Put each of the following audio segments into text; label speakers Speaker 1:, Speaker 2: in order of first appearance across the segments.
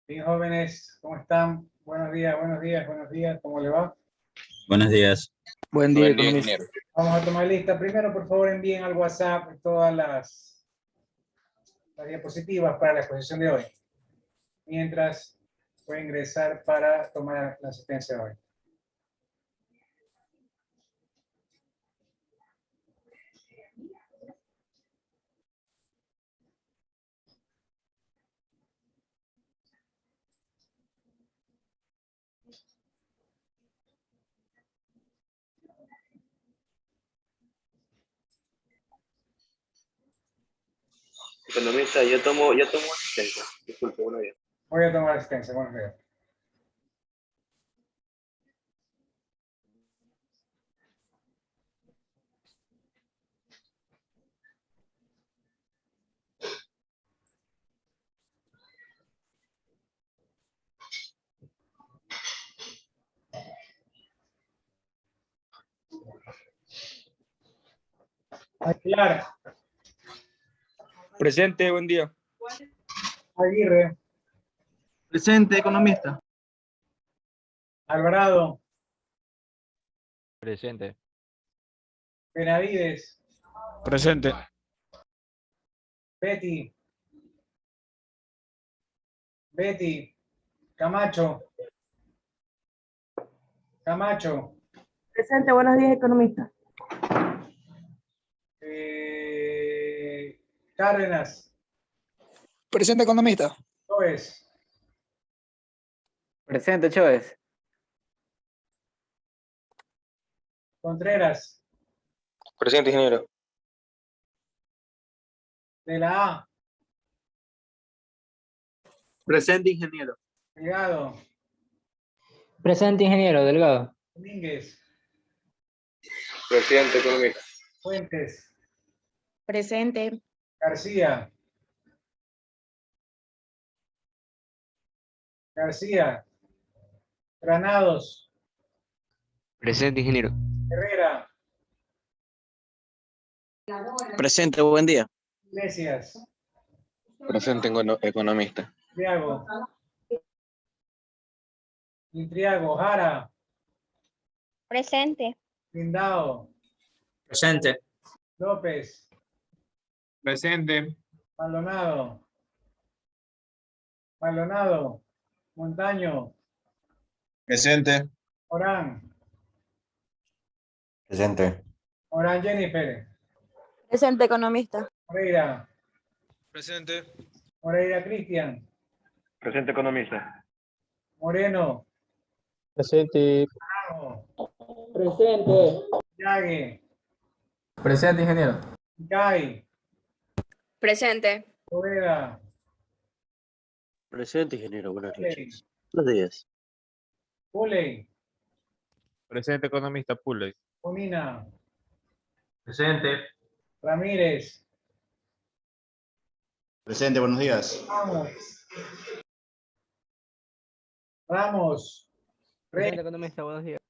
Speaker 1: Bien, jóvenes, ¿cómo están? Buenos días, buenos días, buenos días, ¿cómo le va?
Speaker 2: Buenos días.
Speaker 3: Buen día,
Speaker 4: Buen día,
Speaker 3: economista.
Speaker 4: ingeniero.
Speaker 1: Vamos a tomar lista. Primero, por favor, envíen al WhatsApp todas las diapositivas para la exposición de hoy. Mientras voy a ingresar para tomar la asistencia de hoy.
Speaker 4: Economista, yo tomo asistencia. Disculpe, buenos días.
Speaker 1: Voy a tomar asistencia, buenos días. Aguilar,
Speaker 3: Presente, buen día.
Speaker 1: Aguirre,
Speaker 5: Presente, economista.
Speaker 1: Alvarado,
Speaker 6: Presente.
Speaker 1: Benavides,
Speaker 3: Presente.
Speaker 1: Betty, Camacho,
Speaker 7: Presente, buenos días, economista.
Speaker 1: Cárdenas,
Speaker 3: Presente, economista.
Speaker 1: Torres,
Speaker 6: Presente, Chávez.
Speaker 1: Contreras,
Speaker 4: Presente, ingeniero.
Speaker 1: de la A,
Speaker 5: Presente, ingeniero.
Speaker 1: Delgado,
Speaker 6: Presente, ingeniero, Delgado.
Speaker 1: Domínguez,
Speaker 4: Presente, economista.
Speaker 1: Fuentes,
Speaker 7: Presente.
Speaker 1: García, Granados,
Speaker 6: Presente, ingeniero.
Speaker 1: Herrera,
Speaker 5: Presente, buen día.
Speaker 1: Iglesias,
Speaker 4: Presente, economista.
Speaker 1: Intriago, Jara,
Speaker 7: Presente.
Speaker 1: Lindao,
Speaker 5: Presente.
Speaker 1: López,
Speaker 5: Presente.
Speaker 1: Maldonado, Montaño,
Speaker 4: Presente.
Speaker 1: Orán,
Speaker 2: Presente.
Speaker 1: Orán Jennifer,
Speaker 7: Presente, economista.
Speaker 1: Moreira,
Speaker 4: Presente.
Speaker 1: Moreira Cristian,
Speaker 4: Presente, economista.
Speaker 1: Moreno,
Speaker 6: Presente.
Speaker 1: Ramos,
Speaker 7: Presente.
Speaker 1: Yague,
Speaker 6: Presente, ingeniero.
Speaker 1: Icay,
Speaker 7: Presente.
Speaker 1: Poveda,
Speaker 8: Presente, ingeniero. Buenas
Speaker 1: Puley,
Speaker 8: noches. Buenos días.
Speaker 1: Puley,
Speaker 6: Presente, economista, Pulley.
Speaker 1: Bonina,
Speaker 5: Presente.
Speaker 1: Ramírez,
Speaker 2: Presente, buenos días.
Speaker 1: Ramos,
Speaker 6: Presente, economista, buenos días.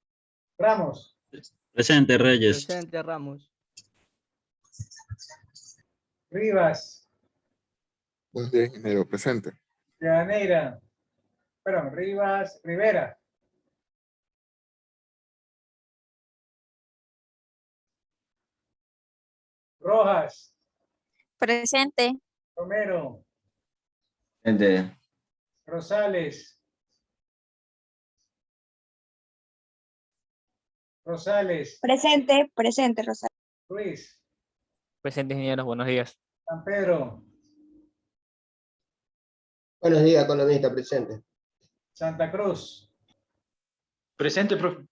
Speaker 1: Ramos,
Speaker 2: Presente, Reyes.
Speaker 6: Presente, Ramos.
Speaker 1: Rivas,
Speaker 9: Buenos días, ingeniero. Presente.
Speaker 1: Rivera, Rojas,
Speaker 7: Presente.
Speaker 1: Romero,
Speaker 2: Presente.
Speaker 1: Rosales,
Speaker 7: Presente. Presente, Rosario.
Speaker 1: Ruiz,
Speaker 6: Presente, ingeniero, buenos días.
Speaker 1: San Pedro,
Speaker 8: Buenos días, economista. Presente.
Speaker 1: Santa Cruz,
Speaker 5: Presente, profe.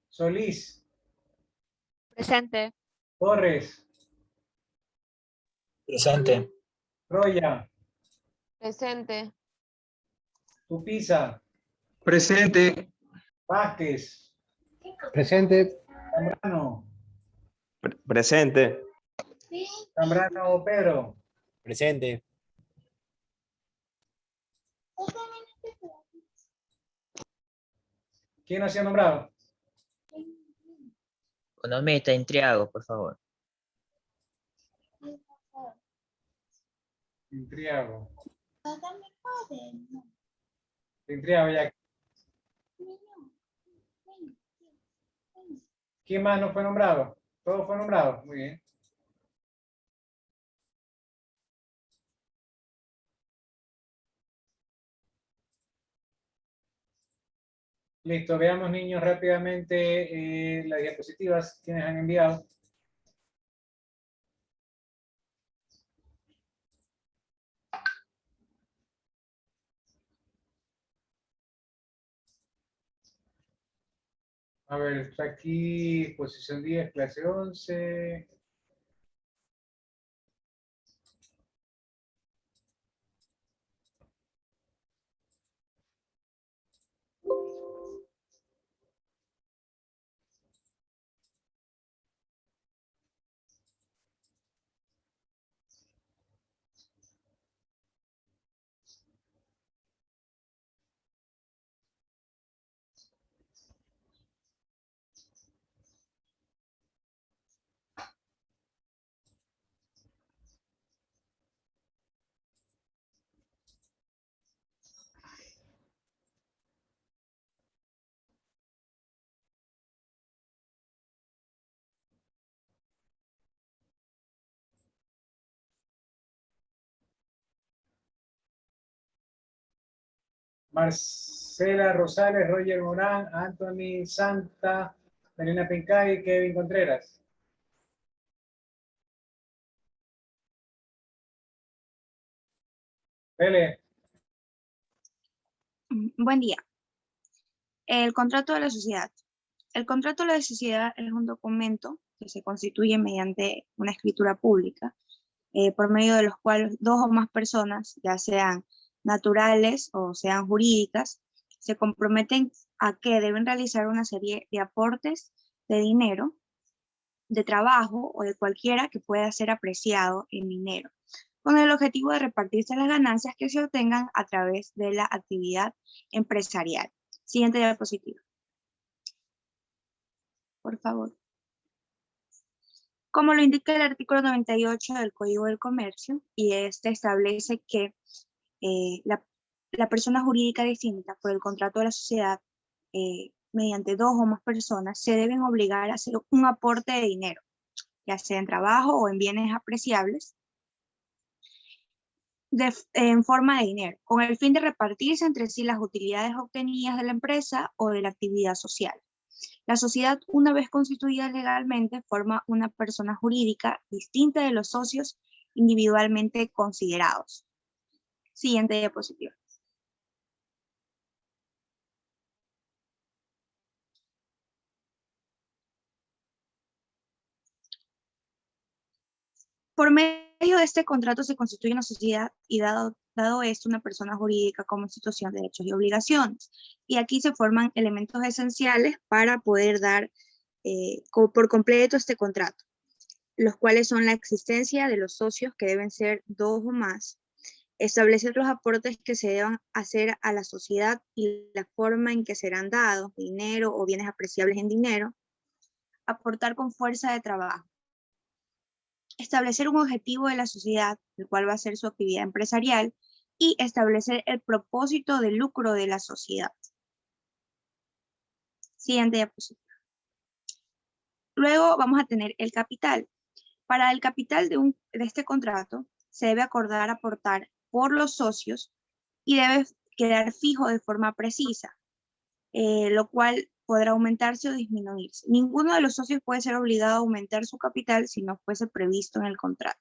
Speaker 1: Solís,
Speaker 7: Presente.
Speaker 1: Torres,
Speaker 5: Presente.
Speaker 1: Roya,
Speaker 7: Presente.
Speaker 1: Tupiza,
Speaker 5: Presente.
Speaker 1: Vázquez,
Speaker 8: Presente.
Speaker 1: Zambrano,
Speaker 4: Presente.
Speaker 1: Zambrano Pedro,
Speaker 8: Presente.
Speaker 1: ¿quién no se ha nombrado?
Speaker 8: Economista, Intriago, por favor.
Speaker 1: Intriago. Intriago ya. ¿Quién más no fue nombrado? ¿Todo fue nombrado? Muy bien. Listo, veamos niños rápidamente las diapositivas que nos han enviado. A ver, está aquí, posición 10, clase 11. Marcela Rosales, Roger Morán, Anthony Santa, Marina Pincay, Kevin Contreras. Pele.
Speaker 7: Buen día. El contrato de la sociedad. El contrato de la sociedad es un documento que se constituye mediante una escritura pública, por medio de los cuales dos o más personas, ya sean naturales o sean jurídicas, se comprometen a que deben realizar una serie de aportes de dinero, de trabajo o de cualquiera que pueda ser apreciado en dinero, con el objetivo de repartirse las ganancias que se obtengan a través de la actividad empresarial. Siguiente diapositiva. Por favor. Como lo indica el artículo 98 del Código del Comercio, y este establece que la persona jurídica distinta por el contrato de la sociedad, mediante dos o más personas, se deben obligar a hacer un aporte de dinero, ya sea en trabajo o en bienes apreciables, en forma de dinero, con el fin de repartirse entre sí las utilidades obtenidas de la empresa o de la actividad social. La sociedad, una vez constituida legalmente, forma una persona jurídica distinta de los socios individualmente considerados. Siguiente diapositiva. Por medio de este contrato se constituye una sociedad y dado esto una persona jurídica como institución de derechos y obligaciones. Y aquí se forman elementos esenciales para poder dar por completo este contrato, los cuales son la existencia de los socios, que deben ser dos o más, establecer los aportes que se deban hacer a la sociedad y la forma en que serán dados, dinero o bienes apreciables en dinero, aportar con fuerza de trabajo, establecer un objetivo de la sociedad, el cual va a ser su actividad empresarial, y establecer el propósito de lucro de la sociedad. Siguiente diapositiva. Luego vamos a tener el capital. Para el capital de este contrato se debe acordar aportar por los socios y debe quedar fijo de forma precisa, lo cual podrá aumentarse o disminuirse. Ninguno de los socios puede ser obligado a aumentar su capital si no fuese previsto en el contrato.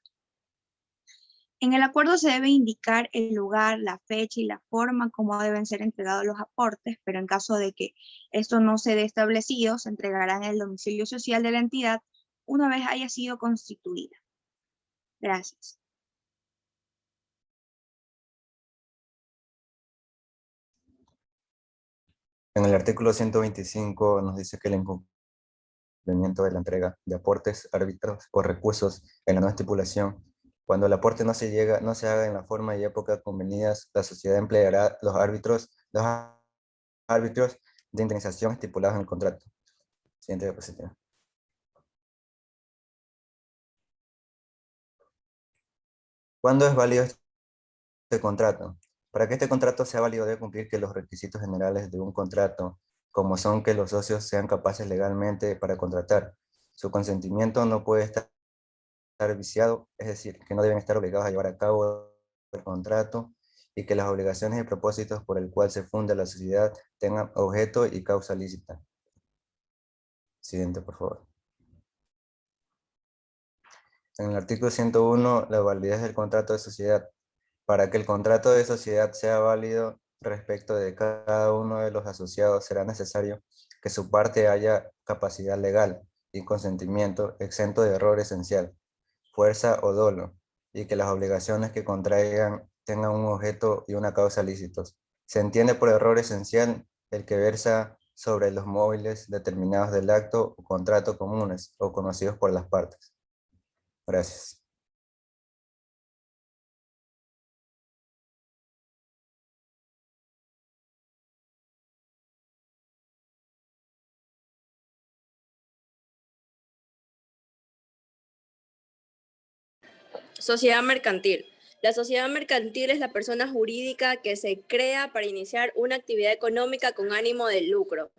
Speaker 7: En el acuerdo se debe indicar el lugar, la fecha y la forma como deben ser entregados los aportes, pero en caso de que esto no se dé establecido, se entregarán en el domicilio social de la entidad una vez haya sido constituida. Gracias.
Speaker 2: En el artículo 125 nos dice que el incumplimiento de la entrega de aportes, árbitros o recursos en la nueva estipulación, cuando el aporte no se haga en la forma y época convenidas, la sociedad empleará los árbitros de indemnización estipulados en el contrato. Siguiente diapositiva. ¿Cuándo es válido este contrato? Para que este contrato sea válido debe cumplir que los requisitos generales de un contrato, como son que los socios sean capaces legalmente para contratar. Su consentimiento no puede estar viciado, es decir, que no deben estar obligados a llevar a cabo el contrato y que las obligaciones y propósitos por el cual se funda la sociedad tengan objeto y causa lícita. Siguiente, por favor. En el artículo 101, la validez del contrato de sociedad. Para que el contrato de sociedad sea válido respecto de cada uno de los asociados, será necesario que su parte haya capacidad legal y consentimiento exento de error esencial, fuerza o dolo, y que las obligaciones que contraigan tengan un objeto y una causa lícitos. Se entiende por error esencial el que versa sobre los móviles determinados del acto o contrato comunes o conocidos por las partes. Gracias.
Speaker 10: Sociedad mercantil. La sociedad mercantil es la persona jurídica que se crea para iniciar una actividad económica con ánimo de lucro.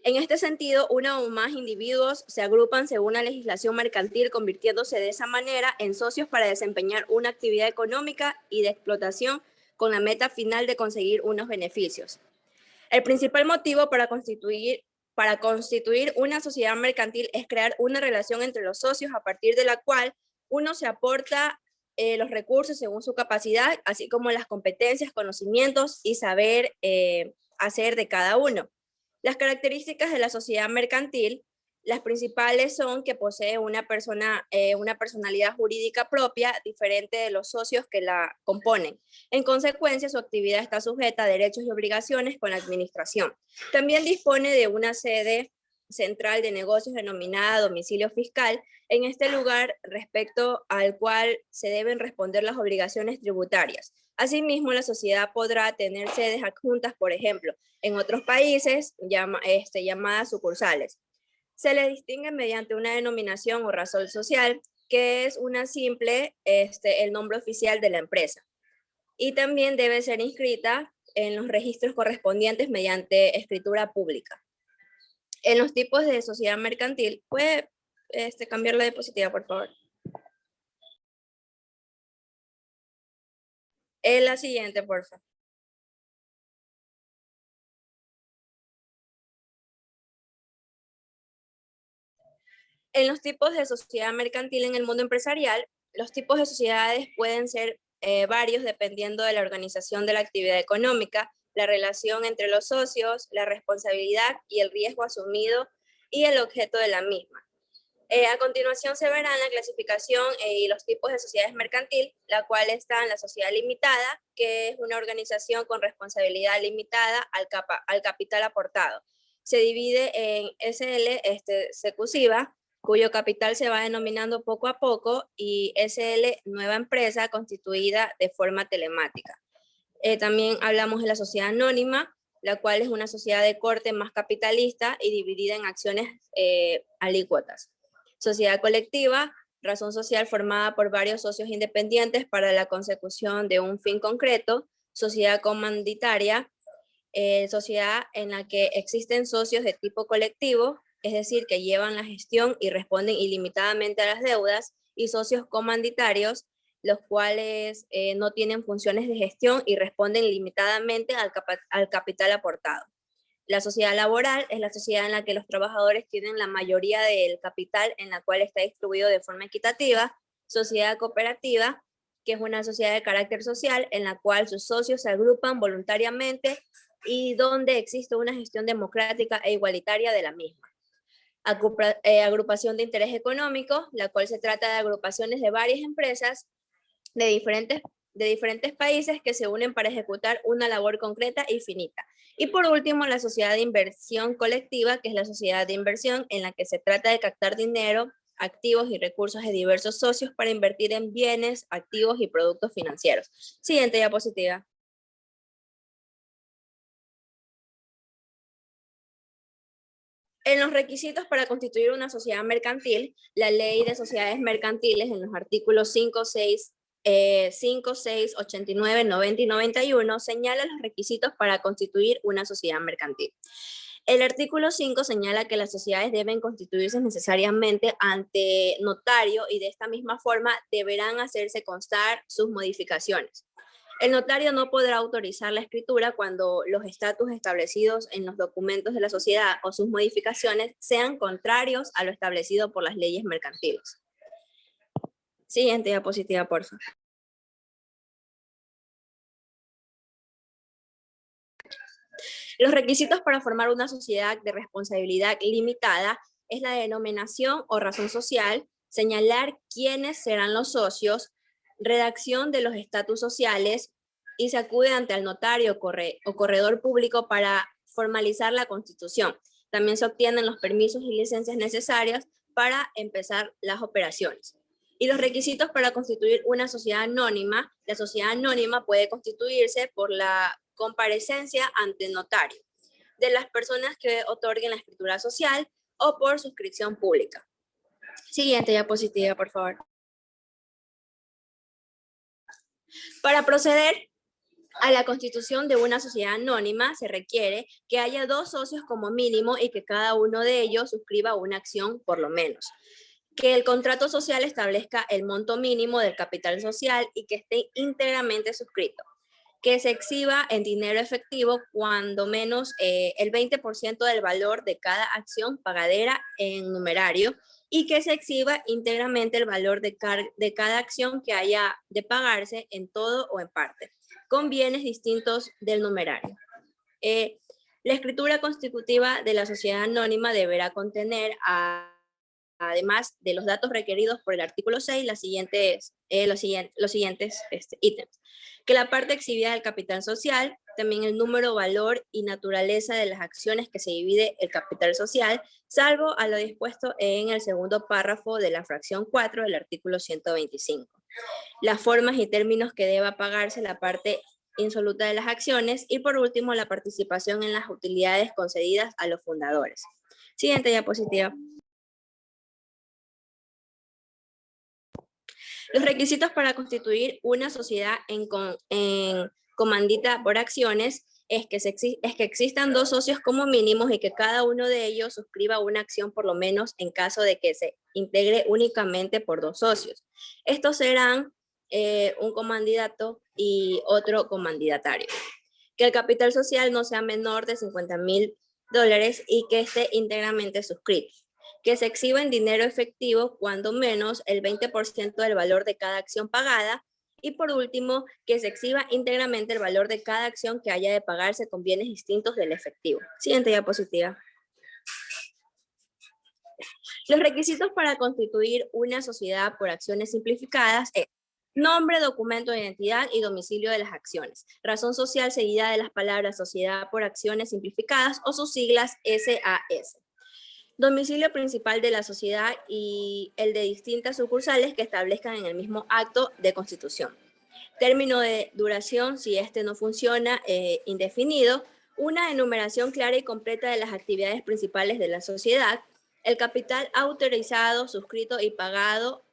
Speaker 10: En este sentido, uno o más individuos se agrupan según la legislación mercantil, convirtiéndose de esa manera en socios para desempeñar una actividad económica y de explotación con la meta final de conseguir unos beneficios. El principal motivo para constituir una sociedad mercantil es crear una relación entre los socios a partir de la cual uno se aporta los recursos según su capacidad, así como las competencias, conocimientos y saber hacer de cada uno. Las características de la sociedad mercantil, las principales son que posee una personalidad jurídica propia, diferente de los socios que la componen. En consecuencia, su actividad está sujeta a derechos y obligaciones con la administración. También dispone de una sede central de negocios denominada domicilio fiscal, en este lugar respecto al cual se deben responder las obligaciones tributarias. Asimismo, la sociedad podrá tener sedes adjuntas, por ejemplo, en otros países llamadas sucursales. Se le distingue mediante una denominación o razón social, que es una simple, el nombre oficial de la empresa. Y también debe ser inscrita en los registros correspondientes mediante escritura pública. En los tipos de sociedad mercantil, puede cambiar la diapositiva, por favor. En la siguiente, por favor. En los tipos de sociedad mercantil en el mundo empresarial, los tipos de sociedades pueden ser varios dependiendo de la organización de la actividad económica, la relación entre los socios, la responsabilidad y el riesgo asumido y el objeto de la misma. A continuación se verán la clasificación y los tipos de sociedades mercantil, la cual está en la sociedad limitada, que es una organización con responsabilidad limitada al capital aportado. Se divide en SL secusiva, cuyo capital se va denominando poco a poco, y SL nueva empresa constituida de forma telemática. También hablamos de la sociedad anónima, la cual es una sociedad de corte más capitalista y dividida en acciones alícuotas. Sociedad colectiva, razón social formada por varios socios independientes para la consecución de un fin concreto. Sociedad comanditaria, sociedad en la que existen socios de tipo colectivo, es decir, que llevan la gestión y responden ilimitadamente a las deudas, y socios comanditarios, los cuales no tienen funciones de gestión y responden limitadamente al capital aportado. La sociedad laboral es la sociedad en la que los trabajadores tienen la mayoría del capital, en la cual está distribuido de forma equitativa. Sociedad cooperativa, que es una sociedad de carácter social en la cual sus socios se agrupan voluntariamente y donde existe una gestión democrática e igualitaria de la misma. Agrupación de interés económico, la cual se trata de agrupaciones de varias empresas de diferentes países que se unen para ejecutar una labor concreta y finita. Y por último, la sociedad de inversión colectiva, que es la sociedad de inversión en la que se trata de captar dinero, activos y recursos de diversos socios para invertir en bienes, activos y productos financieros. Siguiente diapositiva. En los requisitos para constituir una sociedad mercantil, la Ley de Sociedades Mercantiles en los artículos 5, 6 5, 6, 89, 90 y 91 señala los requisitos para constituir una sociedad mercantil. El artículo 5 señala que las sociedades deben constituirse necesariamente ante notario y de esta misma forma deberán hacerse constar sus modificaciones. El notario no podrá autorizar la escritura cuando los estatus establecidos en los documentos de la sociedad o sus modificaciones sean contrarios a lo establecido por las leyes mercantiles. Siguiente diapositiva, por favor. Los requisitos para formar una sociedad de responsabilidad limitada es la denominación o razón social, señalar quiénes serán los socios, redacción de los estatus sociales y se acude ante el notario o corredor público para formalizar la constitución. También se obtienen los permisos y licencias necesarias para empezar las operaciones. Y los requisitos para constituir una sociedad anónima. La sociedad anónima puede constituirse por la comparecencia ante el notario de las personas que otorguen la escritura social o por suscripción pública. Siguiente diapositiva, por favor. Para proceder a la constitución de una sociedad anónima se requiere que haya 2 socios como mínimo y que cada uno de ellos suscriba una acción por lo menos. Que el contrato social establezca el monto mínimo del capital social y que esté íntegramente suscrito. Que se exhiba en dinero efectivo cuando menos el 20% del valor de cada acción pagadera en numerario y que se exhiba íntegramente el valor de cada acción que haya de pagarse en todo o en parte, con bienes distintos del numerario. La escritura constitutiva de la sociedad anónima deberá contener, además de los datos requeridos por el artículo 6, los siguientes ítems. Que la parte exhibida del capital social, también el número, valor y naturaleza de las acciones que se divide el capital social, salvo a lo dispuesto en el segundo párrafo de la fracción 4 del artículo 125. Las formas y términos que deba pagarse la parte insoluta de las acciones y por último la participación en las utilidades concedidas a los fundadores. Siguiente diapositiva. Los requisitos para constituir una sociedad en comandita por acciones es que existan 2 socios como mínimos y que cada uno de ellos suscriba una acción por lo menos en caso de que se integre únicamente por 2 socios. Estos serán un comandidato y otro comandidatario. Que el capital social no sea menor de $50,000 y que esté íntegramente suscrito. Que se exhiba en dinero efectivo cuando menos el 20% del valor de cada acción pagada y por último, que se exhiba íntegramente el valor de cada acción que haya de pagarse con bienes distintos del efectivo. Siguiente diapositiva. Los requisitos para constituir una sociedad por acciones simplificadas es nombre, documento de identidad y domicilio de las acciones. Razón social seguida de las palabras sociedad por acciones simplificadas o sus siglas SAS. Domicilio principal de la sociedad y el de distintas sucursales que establezcan en el mismo acto de constitución. Término de duración, si este no funciona, indefinido. Una enumeración clara y completa de las actividades principales de la sociedad. El capital autorizado, suscrito y pagado,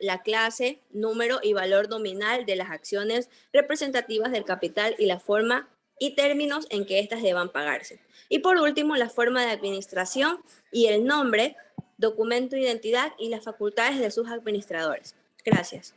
Speaker 10: la clase, número y valor nominal de las acciones representativas del capital y la forma y términos en que éstas deban pagarse. Y por último, la forma de administración y el nombre, documento de identidad y las facultades de sus administradores. Gracias.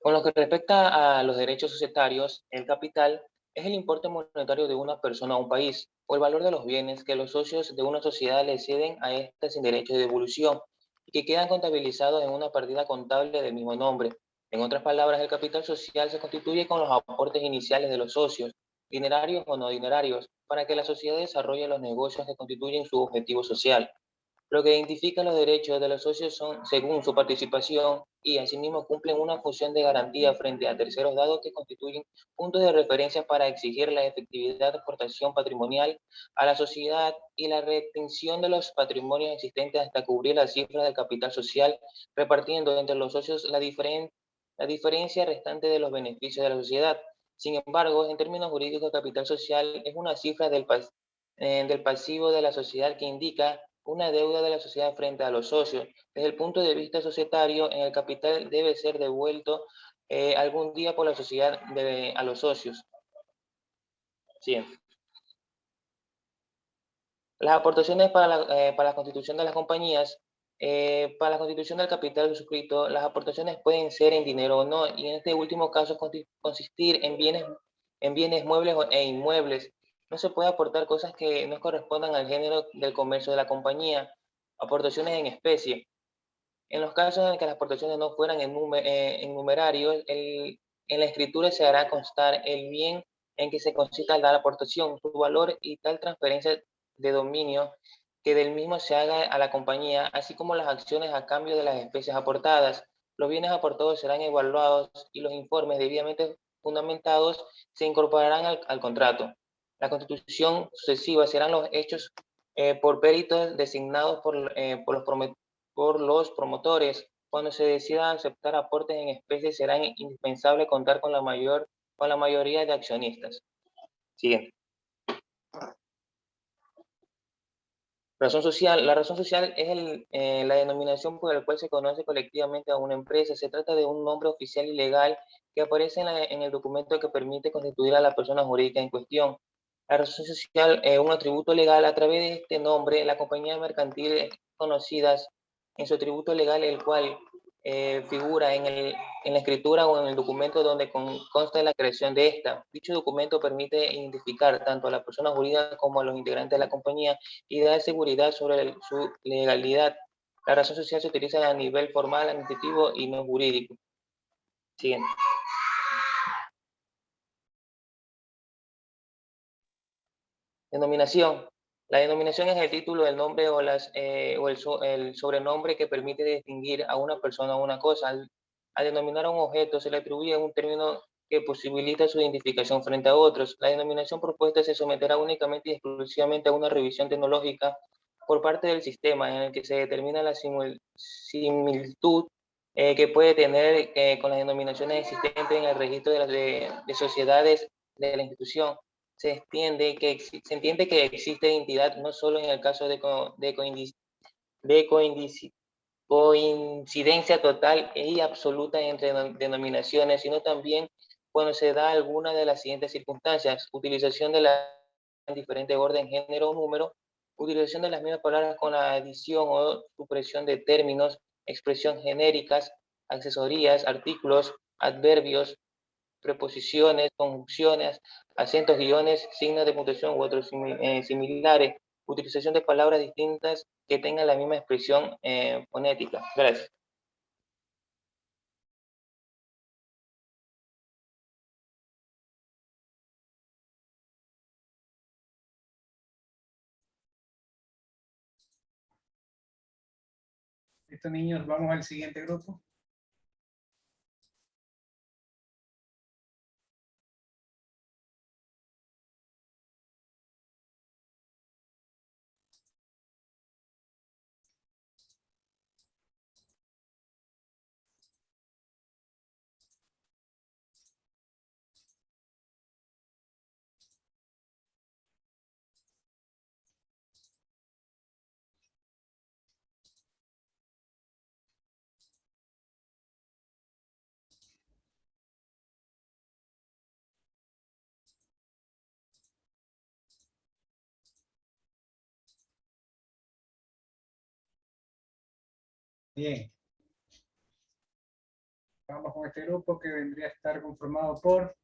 Speaker 11: Con lo que respecta a los derechos societarios, el capital es el importe monetario de una persona o un país, o el valor de los bienes que los socios de una sociedad le ceden a ésta sin derecho de devolución, y que quedan contabilizados en una partida contable del mismo nombre. En otras palabras, el capital social se constituye con los aportes iniciales de los socios, dinerarios o no dinerarios, para que la sociedad desarrolle los negocios que constituyen su objetivo social. Lo que identifica los derechos de los socios son según su participación y asimismo cumplen una función de garantía frente a terceros dados que constituyen puntos de referencia para exigir la efectividad de aportación patrimonial a la sociedad y la retención de los patrimonios existentes hasta cubrir la cifra del capital social, repartiendo entre los socios la diferencia restante de los beneficios de la sociedad. Sin embargo, en términos jurídicos, el capital social es una cifra del del pasivo de la sociedad que indica una deuda de la sociedad frente a los socios. Desde el punto de vista societario, en el capital debe ser devuelto algún día por la sociedad a los socios. Siguiente. Las aportaciones para la constitución de las compañías. Para la constitución del capital suscrito, las aportaciones pueden ser en dinero o no, y en este último caso consistir en bienes muebles e inmuebles. No se puede aportar cosas que no correspondan al género del comercio de la compañía. Aportaciones en especie. En los casos en que las aportaciones no fueran en numerario, en la escritura se hará constar el bien en que se consista la aportación, su valor y tal transferencia de dominio que del mismo se haga a la compañía, así como las acciones a cambio de las especies aportadas. Los bienes aportados serán evaluados y los informes debidamente fundamentados se incorporarán al contrato. La constitución sucesiva serán los hechos por peritos designados por los promotores. Cuando se decida aceptar aportes en especie, será indispensable contar con la mayoría de accionistas. Siguiente. Razón social. La razón social es la denominación por la cual se conoce colectivamente a una empresa. Se trata de un nombre oficial y legal que aparece en el documento que permite constituir a la persona jurídica en cuestión. La razón social es un atributo legal. A través de este nombre, la compañía mercantil es conocida en su atributo legal, el cual figura en la escritura o en el documento donde consta la creación de esta. Dicho documento permite identificar tanto a la persona jurídica como a los integrantes de la compañía y dar seguridad sobre su legalidad. La razón social se utiliza a nivel formal, administrativo y no jurídico. Siguiente. Denominación. La denominación es el título del nombre o el sobrenombre que permite distinguir a una persona o una cosa. Al denominar a un objeto se le atribuye un término que posibilita su identificación frente a otros. La denominación propuesta se someterá únicamente y exclusivamente a una revisión tecnológica por parte del sistema en el que se determina la similitud que puede tener con las denominaciones existentes en el registro de sociedades de la institución. Se entiende que existe identidad no solo en el caso de coincidencia total y absoluta entre denominaciones, sino también cuando se da alguna de las siguientes circunstancias: utilización de la en diferente orden, género o número, utilización de las mismas palabras con la adición o supresión de términos, expresión genéricas, accesorías, artículos, adverbios, preposiciones, conjunciones, acentos, guiones, signos de puntuación u otros similares, utilización de palabras distintas que tengan la misma expresión fonética. Gracias.
Speaker 1: Listo, niños, vamos al siguiente grupo. Bien. Vamos con este grupo que vendría a estar conformado por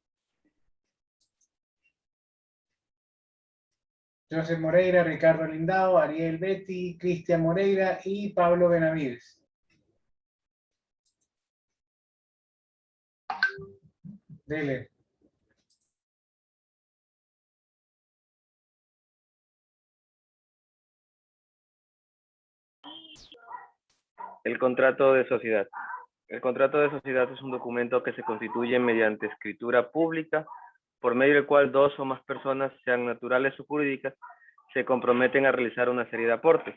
Speaker 1: José Moreira, Ricardo Lindao, Ariel Betty, Cristian Moreira y Pablo Benavides. Dele.
Speaker 4: El contrato de sociedad. El contrato de sociedad es un documento que se constituye mediante escritura pública, por medio del cual dos o más personas, sean naturales o jurídicas, se comprometen a realizar una serie de aportes,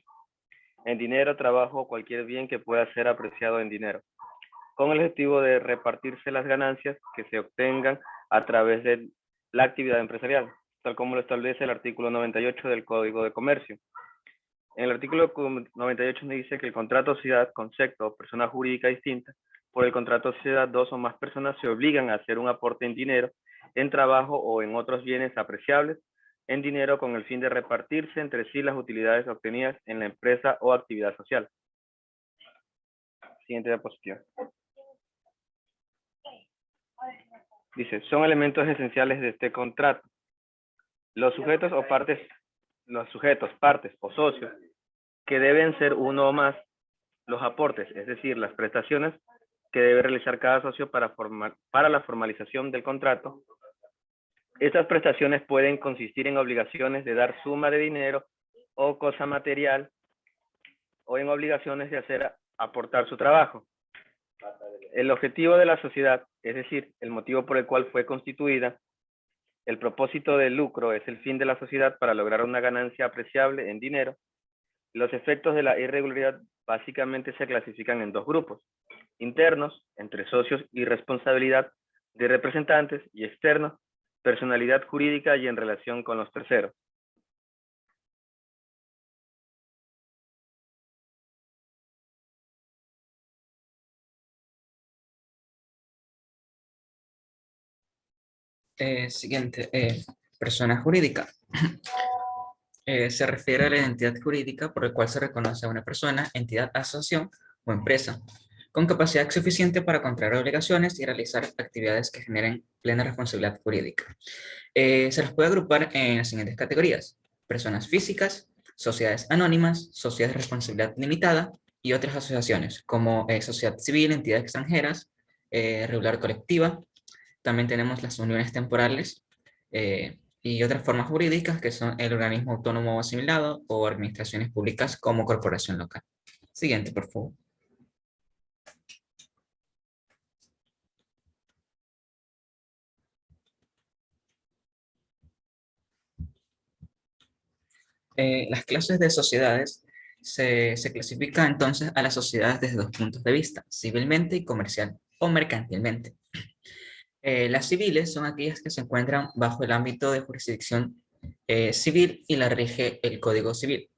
Speaker 4: en dinero, trabajo o cualquier bien que pueda ser apreciado en dinero, con el objetivo de repartirse las ganancias que se obtengan a través de la actividad empresarial. tal como lo establece el artículo 98 del Código de Comercio. En el artículo 98 nos dice que el contrato de sociedad, concepto o persona jurídica distinta, por el contrato de sociedad, dos o más personas se obligan a hacer un aporte en dinero, en trabajo o en otros bienes apreciables, en dinero con el fin de repartirse entre sí las utilidades obtenidas en la empresa o actividad social. Siguiente diapositiva. Dice, son elementos esenciales de este contrato. Los sujetos, partes o socios, que deben ser uno o más, los aportes, es decir, las prestaciones que debe realizar cada socio para la formalización del contrato. Estas prestaciones pueden consistir en obligaciones de dar suma de dinero o cosa material, o en obligaciones de hacer aportar su trabajo. El objetivo de la sociedad, es decir, el motivo por el cual fue constituida, el propósito del lucro es el fin de la sociedad para lograr una ganancia apreciable en dinero. Los efectos de la irregularidad básicamente se clasifican en dos grupos: internos, entre socios y responsabilidad de representantes, y externos, personalidad jurídica y en relación con los terceros.
Speaker 12: Siguiente, persona jurídica. Se refiere a la identidad jurídica por la cual se reconoce a una persona, entidad, asociación o empresa, con capacidad suficiente para contraer obligaciones y realizar actividades que generen plena responsabilidad jurídica. Se las puede agrupar en las siguientes categorías: personas físicas, sociedades anónimas, sociedades de responsabilidad limitada y otras asociaciones, como sociedad civil, entidades extranjeras, regular colectiva. También tenemos las uniones temporales y otras formas jurídicas que son el organismo autónomo o asimilado o administraciones públicas como corporación local. Siguiente, por favor. Las clases de sociedades se clasifican entonces a las sociedades desde dos puntos de vista: civilmente y comercial o mercantilmente. Las civiles son aquellas que se encuentran bajo el ámbito de jurisdicción civil y la rige el Código Civil.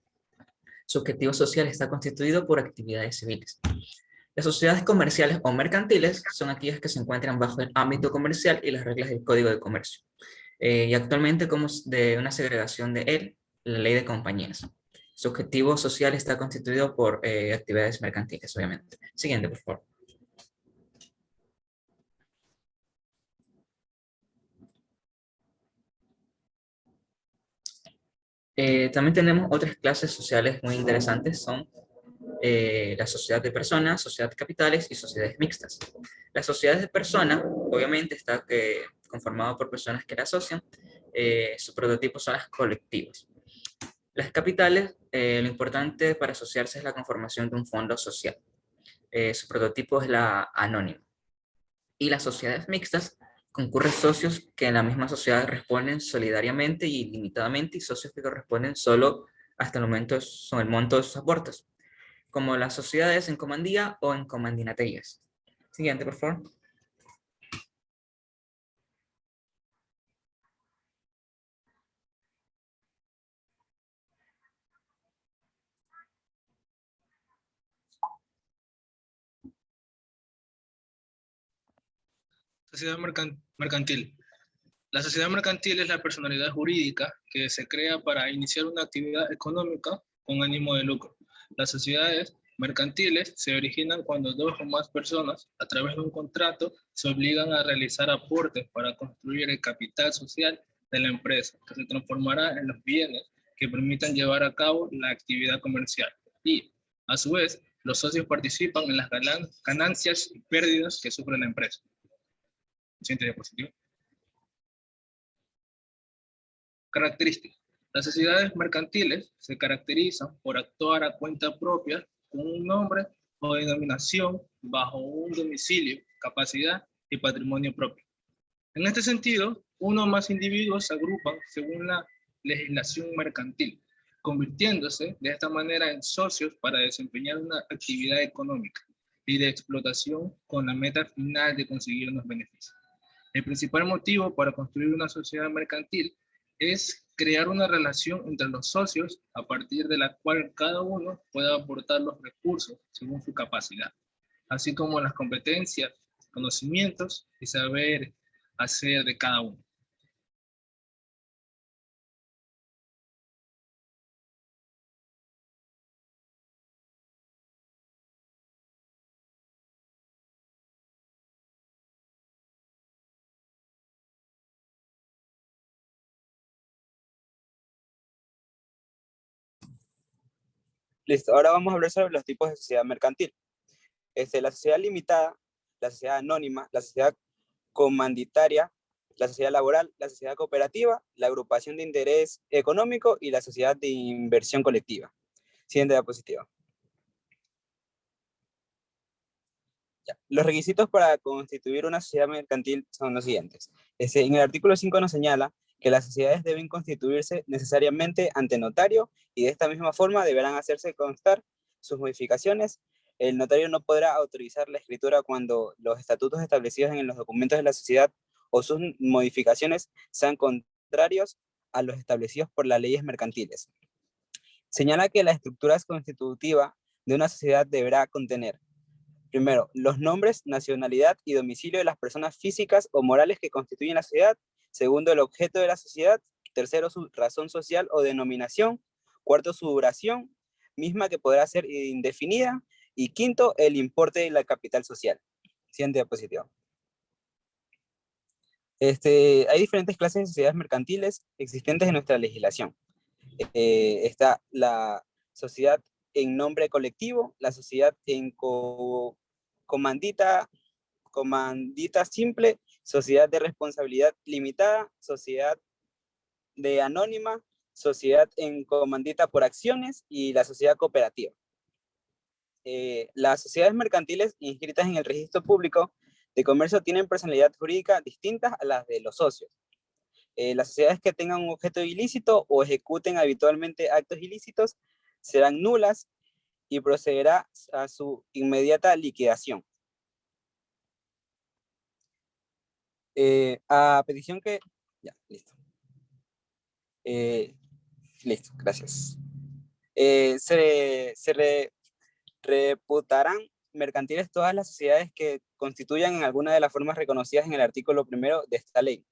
Speaker 12: Su objetivo social está constituido por actividades civiles. Las sociedades comerciales o mercantiles son aquellas que se encuentran bajo el ámbito comercial y las reglas del Código de Comercio. Y actualmente, como de una segregación de él, la ley de compañías. Su objetivo social está constituido por actividades mercantiles, obviamente. Siguiente, por favor. También tenemos otras clases sociales muy interesantes, son la sociedad de personas, sociedad de capitales y sociedades mixtas. Las sociedades de personas, obviamente, está conformado por personas que la asocian. Su prototipo son las colectivas. Las capitales, lo importante para asociarse es la conformación de un fondo social. Su prototipo es la anónima. Y las sociedades mixtas concurren socios que en la misma sociedad responden solidariamente y ilimitadamente, y socios que corresponden solo hasta el momento son el monto de sus aportes, como las sociedades en comandía o en comandinaterias. Siguiente, por favor.
Speaker 3: Sociedad mercantil. La sociedad mercantil es la personalidad jurídica que se crea para iniciar una actividad económica con ánimo de lucro. Las sociedades mercantiles se originan cuando dos o más personas, a través de un contrato, se obligan a realizar aportes para construir el capital social de la empresa, que se transformará en los bienes que permitan llevar a cabo la actividad comercial. Y, a su vez, los socios participan en las ganancias y pérdidas que sufre la empresa. Siguiente diapositiva. Características. Las sociedades mercantiles se caracterizan por actuar a cuenta propia con un nombre o denominación bajo un domicilio, capacidad y patrimonio propio. En este sentido, uno o más individuos se agrupan según la legislación mercantil, convirtiéndose de esta manera en socios para desempeñar una actividad económica y de explotación con la meta final de conseguir unos beneficios. El principal motivo para construir una sociedad mercantil es crear una relación entre los socios a partir de la cual cada uno pueda aportar los recursos según su capacidad, así como las competencias, conocimientos y saber hacer de cada uno.
Speaker 13: Listo, ahora vamos a hablar sobre los tipos de sociedad mercantil. La sociedad limitada, la sociedad anónima, la sociedad comanditaria, la sociedad laboral, la sociedad cooperativa, la agrupación de interés económico y la sociedad de inversión colectiva. Siguiente diapositiva. Ya. Los requisitos para constituir una sociedad mercantil son los siguientes. En el artículo 5 nos señala que las sociedades deben constituirse necesariamente ante notario y de esta misma forma deberán hacerse constar sus modificaciones. El notario no podrá autorizar la escritura cuando los estatutos establecidos en los documentos de la sociedad o sus modificaciones sean contrarios a los establecidos por las leyes mercantiles. Señala que la estructura constitutiva de una sociedad deberá contener, primero, los nombres, nacionalidad y domicilio de las personas físicas o morales que constituyen la sociedad. Segundo, el objeto de la sociedad. Tercero, su razón social o denominación. Cuarto, su duración, misma que podrá ser indefinida. Y quinto, el importe de la capital social. Siguiente diapositiva. Hay diferentes clases de sociedades mercantiles existentes en nuestra legislación. Está la sociedad en nombre colectivo, la sociedad en comandita simple, sociedad de responsabilidad limitada, sociedad de anónima, sociedad en comandita por acciones y la sociedad cooperativa. Las sociedades mercantiles inscritas en el registro público de comercio tienen personalidad jurídica distintas a las de los socios. Las sociedades que tengan un objeto ilícito o ejecuten habitualmente actos ilícitos serán nulas y procederá a su inmediata liquidación. A petición que... Ya, listo. Listo, gracias. Reputarán mercantiles todas las sociedades que constituyan en alguna de las formas reconocidas en el artículo 1 de esta ley.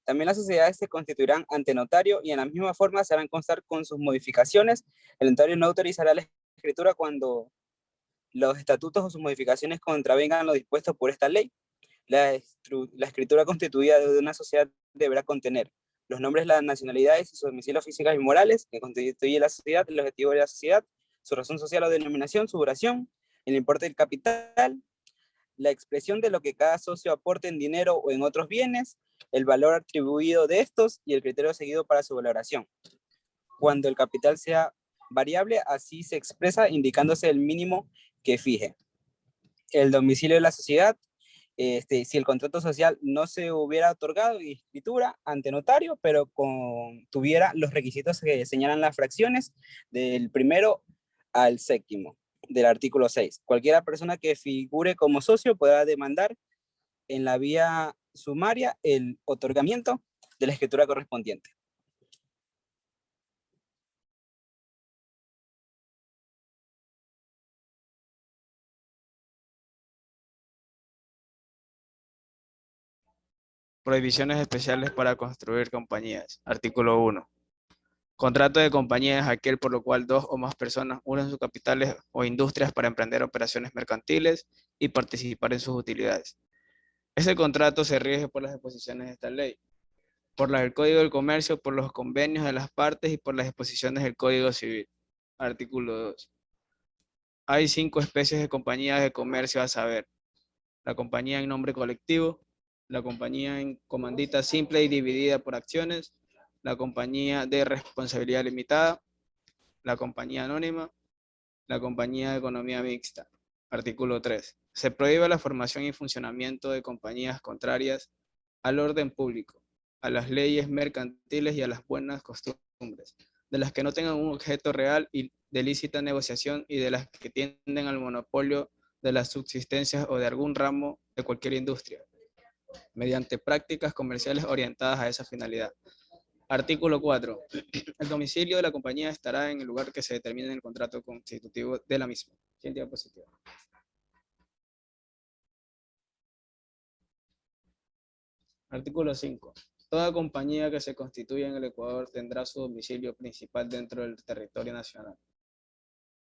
Speaker 13: También las sociedades se constituirán ante notario y en la misma forma se harán constar con sus modificaciones. El notario no autorizará la escritura cuando los estatutos o sus modificaciones contravengan lo dispuesto por esta ley. La escritura constituida de una sociedad deberá contener los nombres, las nacionalidades y sus domicilios físicos y morales que constituye la sociedad, el objetivo de la sociedad, su razón social o denominación, su duración, el importe del capital, la expresión de lo que cada socio aporte en dinero o en otros bienes, el valor atribuido de estos y el criterio seguido para su valoración. Cuando el capital sea variable, así se expresa indicándose el mínimo que fije. El domicilio de la sociedad, si el contrato social no se hubiera otorgado en escritura ante notario, pero tuviera los requisitos que señalan las fracciones del 1 al 7 del artículo 6. Cualquier persona que figure como socio podrá demandar en la vía sumaria el otorgamiento de la escritura correspondiente.
Speaker 6: Prohibiciones especiales para construir compañías. Artículo 1. Contrato de compañía es aquel por lo cual dos o más personas unen sus capitales o industrias para emprender operaciones mercantiles y participar en sus utilidades. Ese contrato se rige por las disposiciones de esta ley, por las del Código del Comercio, por los convenios de las partes y por las disposiciones del Código Civil. Artículo 2. Hay 5 especies de compañías de comercio a saber: la compañía en nombre colectivo, la compañía en comandita simple y dividida por acciones, la compañía de responsabilidad limitada, la compañía anónima, la compañía de economía mixta. Artículo 3. Se prohíbe la formación y funcionamiento de compañías contrarias al orden público, a las leyes mercantiles y a las buenas costumbres, de las que no tengan un objeto real y de lícita negociación y de las que tienden al monopolio de las subsistencias o de algún ramo de cualquier industria, mediante prácticas comerciales orientadas a esa finalidad. Artículo 4. El domicilio de la compañía estará en el lugar que se determine en el contrato constitutivo de la misma. Siguiente diapositiva. Artículo 5. Toda compañía que se constituya en el Ecuador tendrá su domicilio principal dentro del territorio nacional.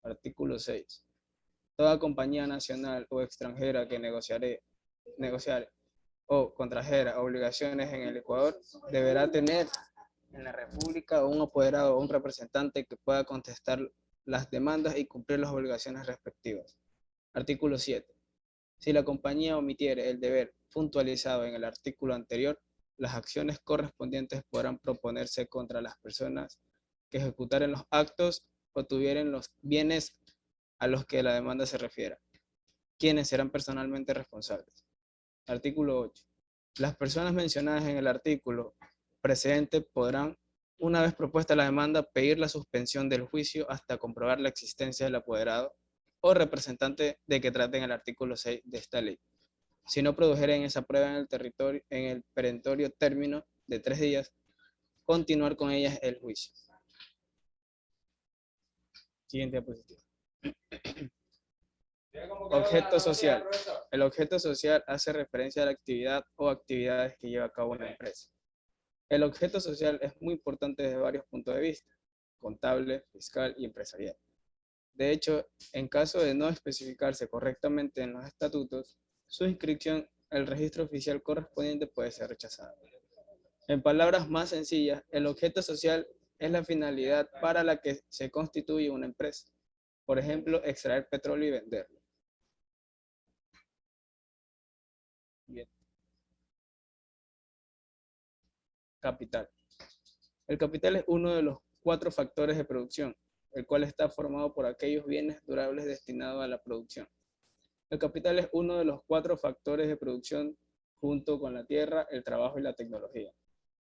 Speaker 6: Artículo 6. Toda compañía nacional o extranjera que negociare o contrajera obligaciones en el Ecuador deberá tener en la República un apoderado o un representante que pueda contestar las demandas y cumplir las obligaciones respectivas. Artículo 7. Si la compañía omitiere el deber puntualizado en el artículo anterior, las acciones correspondientes podrán proponerse contra las personas que ejecutaren los actos o tuvieren los bienes a los que la demanda se refiera, quienes serán personalmente responsables. Artículo 8. Las personas mencionadas en el artículo precedente podrán, una vez propuesta la demanda, pedir la suspensión del juicio hasta comprobar la existencia del apoderado o representante de que traten el artículo 6 de esta ley. Si no produjeren esa prueba en el perentorio término de 3 días, continuar con ellas el juicio. Siguiente diapositiva. Objeto social. El objeto social hace referencia a la actividad o actividades que lleva a cabo una empresa. El objeto social es muy importante desde varios puntos de vista: contable, fiscal y empresarial. De hecho, en caso de no especificarse correctamente en los estatutos, su inscripción en el registro oficial correspondiente puede ser rechazada. En palabras más sencillas, el objeto social es la finalidad para la que se constituye una empresa. Por ejemplo, extraer petróleo y venderlo. Bien. Capital. El capital es uno de los 4 factores de producción, el cual está formado por aquellos bienes durables destinados a la producción. El capital es uno de los 4 factores de producción junto con la tierra, el trabajo y la tecnología.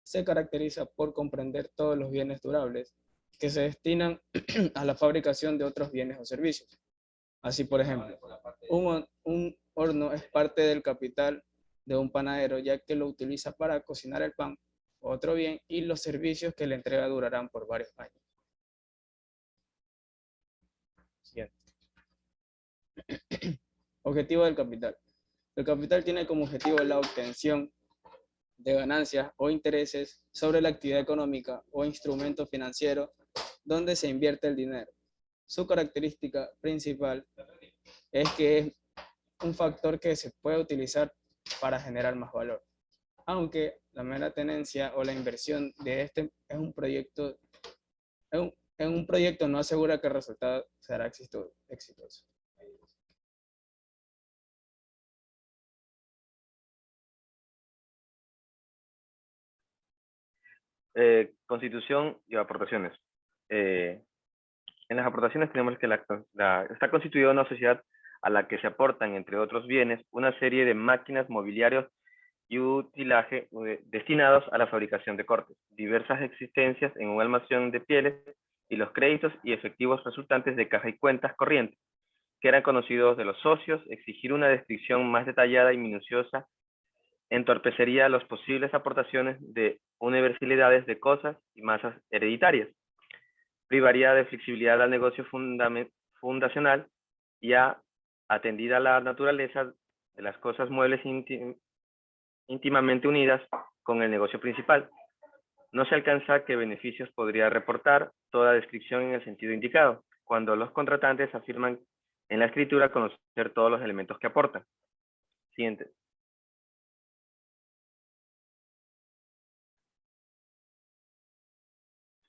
Speaker 6: Se caracteriza por comprender todos los bienes durables que se destinan a la fabricación de otros bienes o servicios. Así, por ejemplo, un horno es parte del capital de un panadero, ya que lo utiliza para cocinar el pan, otro bien, y los servicios que le entrega durarán por varios años. Siguiente. Objetivo del capital. El capital tiene como objetivo la obtención de ganancias o intereses sobre la actividad económica o instrumento financiero donde se invierte el dinero. Su característica principal es que es un factor que se puede utilizar para generar más valor, aunque la mera tenencia o la inversión de este en un proyecto no asegura que el resultado será exitoso.
Speaker 4: Constitución y aportaciones. En las aportaciones tenemos que está constituida una sociedad a la que se aportan, entre otros bienes, una serie de máquinas, mobiliarios y utilaje destinados a la fabricación de cortes, diversas existencias en un almacén de pieles y los créditos y efectivos resultantes de caja y cuentas corrientes, que eran conocidos de los socios. Exigir una descripción más detallada y minuciosa entorpecería las posibles aportaciones de universalidades de cosas y masas hereditarias, privaría de flexibilidad al negocio fundacional y atendida a la naturaleza de las cosas muebles íntimamente unidas con el negocio principal. No se alcanza qué beneficios podría reportar toda descripción en el sentido indicado, cuando los contratantes afirman en la escritura conocer todos los elementos que aportan. Siguiente.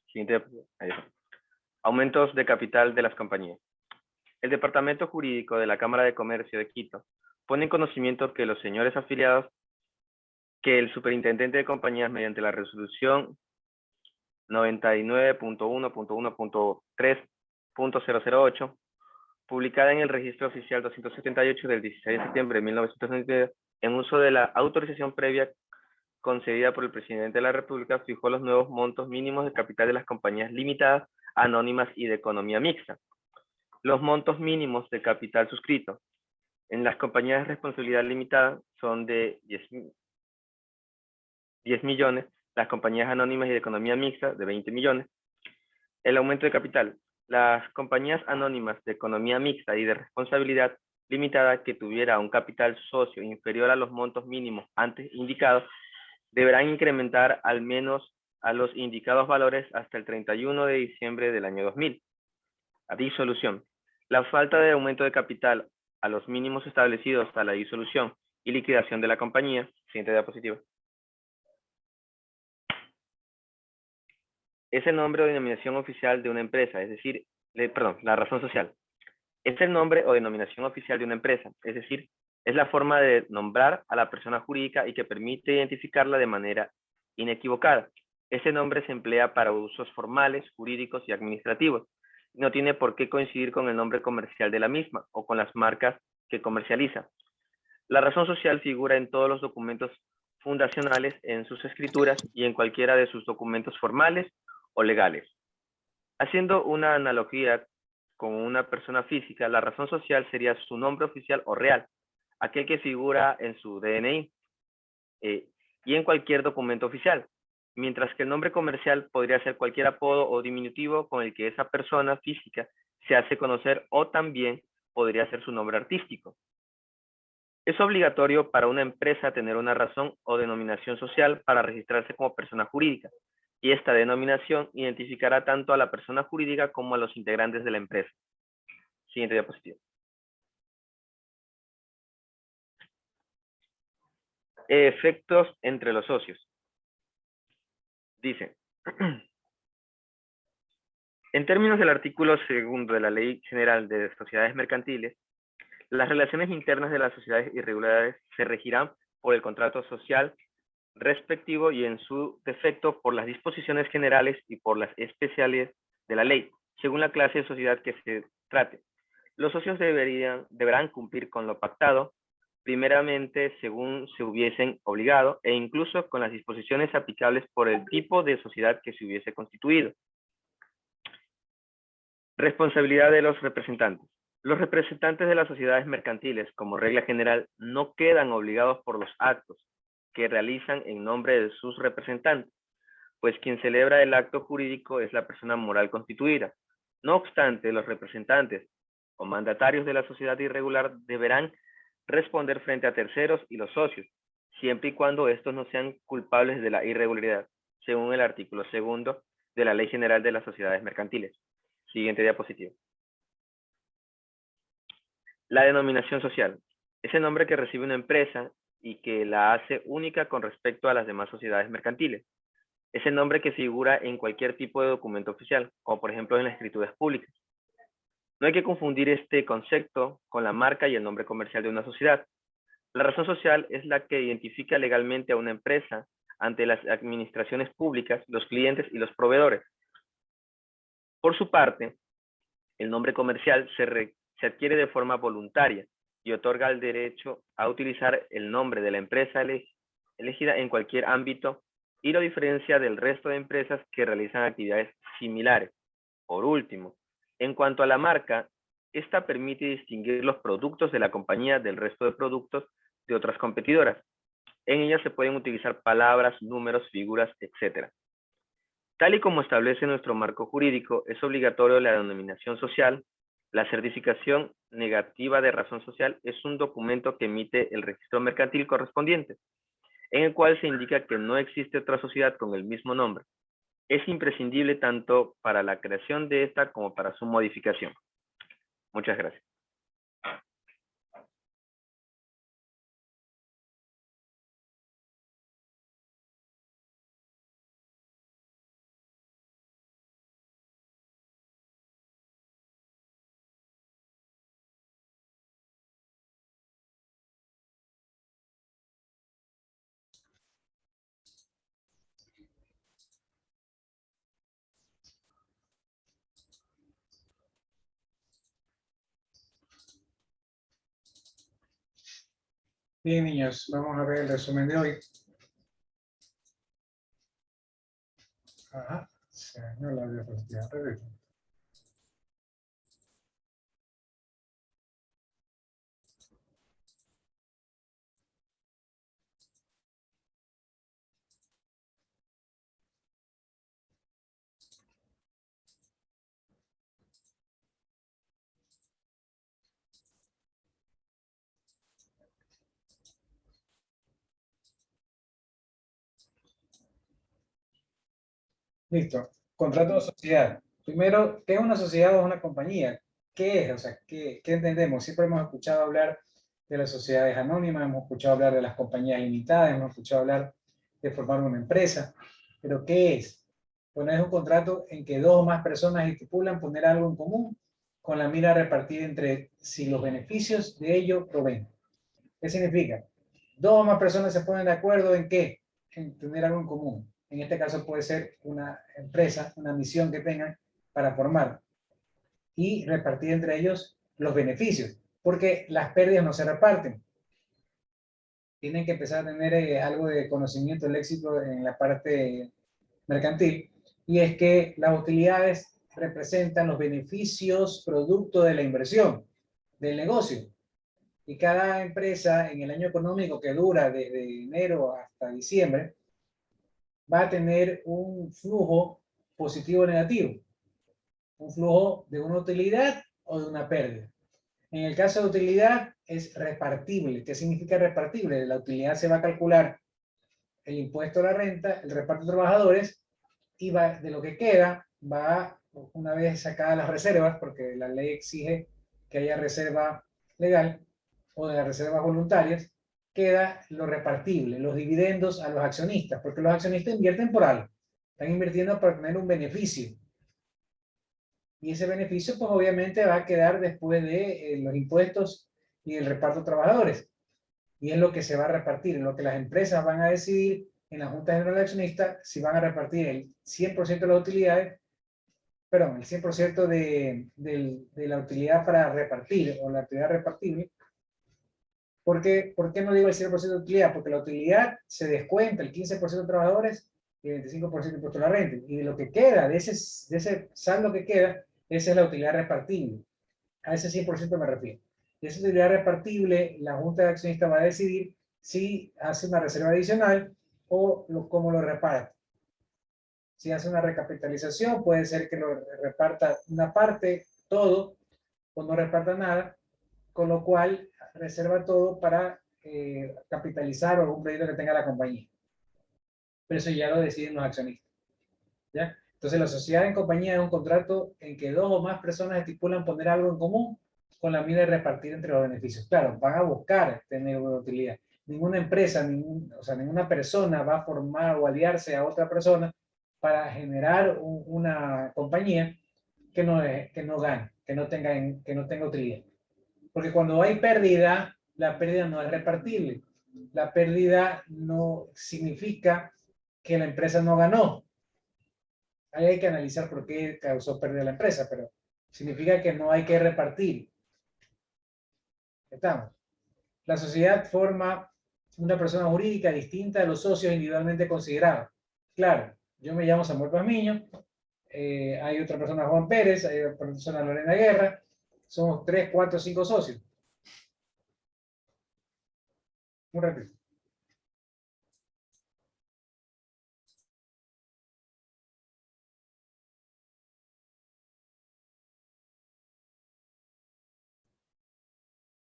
Speaker 4: Siguiente. Ahí está. Aumentos de capital de las compañías. El Departamento Jurídico de la Cámara de Comercio de Quito pone en conocimiento que los señores afiliados que el superintendente de compañías, mediante la resolución 99.1.1.3.008, publicada en el registro oficial 278 del 16 de septiembre de 1992, en uso de la autorización previa concedida por el presidente de la República, fijó los nuevos montos mínimos de capital de las compañías limitadas, anónimas y de economía mixta. Los montos mínimos de capital suscrito en las compañías de responsabilidad limitada son de 10 millones las compañías anónimas y de economía mixta de 20 millones. El aumento de capital. Las compañías anónimas de economía mixta y de responsabilidad limitada que tuviera un capital socio inferior a los montos mínimos antes indicados deberán incrementar al menos a los indicados valores hasta el 31 de diciembre del año 2000. A disolución. La falta de aumento de capital a los mínimos establecidos hasta la disolución y liquidación de la compañía. Siguiente diapositiva. Es el nombre o denominación oficial de una empresa, es decir, la razón social. Es el nombre o denominación oficial de una empresa, es decir, es la forma de nombrar a la persona jurídica y que permite identificarla de manera inequivocada. Ese nombre se emplea para usos formales, jurídicos y administrativos. No tiene por qué coincidir con el nombre comercial de la misma o con las marcas que comercializa. La razón social figura en todos los documentos fundacionales, en sus escrituras y en cualquiera de sus documentos formales o legales. Haciendo una analogía con una persona física, la razón social sería su nombre oficial o real, aquel que figura en su DNI y en cualquier documento oficial, mientras que el nombre comercial podría ser cualquier apodo o diminutivo con el que esa persona física se hace conocer, o también podría ser su nombre artístico. Es obligatorio para una empresa tener una razón o denominación social para registrarse como persona jurídica, y esta denominación identificará tanto a la persona jurídica como a los integrantes de la empresa. Siguiente diapositiva. Efectos entre los socios. Dice, en términos del artículo 2 de la Ley General de Sociedades Mercantiles, las relaciones internas de las sociedades irregulares se regirán por el contrato social respectivo y en su defecto por las disposiciones generales y por las especiales de la ley, según la clase de sociedad que se trate. Los socios deberán cumplir con lo pactado, primeramente según se hubiesen obligado, e incluso con las disposiciones aplicables por el tipo de sociedad que se hubiese constituido. Responsabilidad de los representantes. Los representantes de las sociedades mercantiles, como regla general, no quedan obligados por los actos que realizan en nombre de sus representantes, pues quien celebra el acto jurídico es la persona moral constituida. No obstante, los representantes o mandatarios de la sociedad irregular deberán responder frente a terceros y los socios, siempre y cuando estos no sean culpables de la irregularidad, según el artículo 2 de la Ley General de las Sociedades Mercantiles. Siguiente diapositiva. La denominación social. Es el nombre que recibe una empresa y que la hace única con respecto a las demás sociedades mercantiles. Es el nombre que figura en cualquier tipo de documento oficial, como por ejemplo en las escrituras públicas. No hay que confundir este concepto con la marca y el nombre comercial de una sociedad. La razón social es la que identifica legalmente a una empresa ante las administraciones públicas, los clientes y los proveedores. Por su parte, el nombre comercial se adquiere de forma voluntaria y otorga el derecho a utilizar el nombre de la empresa elegida en cualquier ámbito y lo diferencia del resto de empresas que realizan actividades similares. Por último, en cuanto a la marca, esta permite distinguir los productos de la compañía del resto de productos de otras competidoras. En ella se pueden utilizar palabras, números, figuras, etc. Tal y como establece nuestro marco jurídico, es obligatorio la denominación social. La certificación negativa de razón social es un documento que emite el registro mercantil correspondiente, en el cual se indica que no existe otra sociedad con el mismo nombre. Es imprescindible tanto para la creación de esta como para su modificación. Muchas gracias.
Speaker 1: Bien, niños, vamos a ver el resumen de hoy. Ajá, se dañó la diapositiva. Listo. Contrato de sociedad. Primero, ¿qué es una sociedad o es una compañía? ¿Qué es? O sea, ¿qué entendemos? Siempre hemos escuchado hablar de las sociedades anónimas, hemos escuchado hablar de las compañías limitadas, hemos escuchado hablar de formar una empresa. ¿Pero qué es? Bueno, es un contrato en que dos o más personas estipulan poner algo en común con la mira repartida entre si los beneficios de ello provienen. ¿Qué significa? Dos o más personas se ponen de acuerdo en qué, en tener algo en común. En este caso puede ser una empresa, una misión que tengan para formar y repartir entre ellos los beneficios, porque las pérdidas no se reparten. Tienen que empezar a tener algo de conocimiento léxico en la parte mercantil, y es que las utilidades representan los beneficios producto de la inversión, del negocio. Y cada empresa en el año económico que dura desde enero hasta diciembre va a tener un flujo positivo o negativo. Un flujo de una utilidad o de una pérdida. En el caso de utilidad es repartible. ¿Qué significa repartible? La utilidad se va a calcular el impuesto a la renta, el reparto de trabajadores, y va, de lo que queda, va, una vez sacadas las reservas, porque la ley exige que haya reserva legal, o de las reservas voluntarias, queda lo repartible, los dividendos a los accionistas, porque los accionistas invierten por algo, están invirtiendo para tener un beneficio. Y ese beneficio, pues obviamente va a quedar después de los impuestos y el reparto de trabajadores. Y es lo que se va a repartir, lo que las empresas van a decidir en la Junta General de Accionistas, si van a repartir el 100% de las utilidades, perdón, el 100% de la utilidad para repartir, o la utilidad repartible. ¿Por qué no digo el 100% de utilidad? Porque la utilidad se descuenta el 15% de trabajadores y el 25% de impuesto a la renta. Y de lo que queda, de ese saldo que queda, esa es la utilidad repartible. A ese 100% me refiero. Y esa utilidad repartible, la Junta de Accionistas va a decidir si hace una reserva adicional o cómo lo reparte. Si hace una recapitalización, puede ser que lo reparta una parte, todo, o no reparta nada, con lo cual reserva todo para capitalizar o algún proyecto que tenga la compañía. Pero eso ya lo deciden los accionistas. ¿Ya? Entonces, la sociedad en compañía es un contrato en que dos o más personas estipulan poner algo en común con la mira de repartir entre los beneficios. Claro, van a buscar tener una utilidad. Ninguna empresa, ninguna persona va a formar o aliarse a otra persona para generar una compañía que no gane, que no tenga utilidad. Porque cuando hay pérdida, la pérdida no es repartible. La pérdida no significa que la empresa no ganó. Ahí hay que analizar por qué causó pérdida la empresa, pero significa que no hay que repartir. Estamos. La sociedad forma una persona jurídica distinta de los socios individualmente considerados. Claro, yo me llamo Samuel Pazmiño, hay otra persona, Juan Pérez, hay otra persona, Lorena Guerra, somos 3, 4, 5 socios. Un ratito.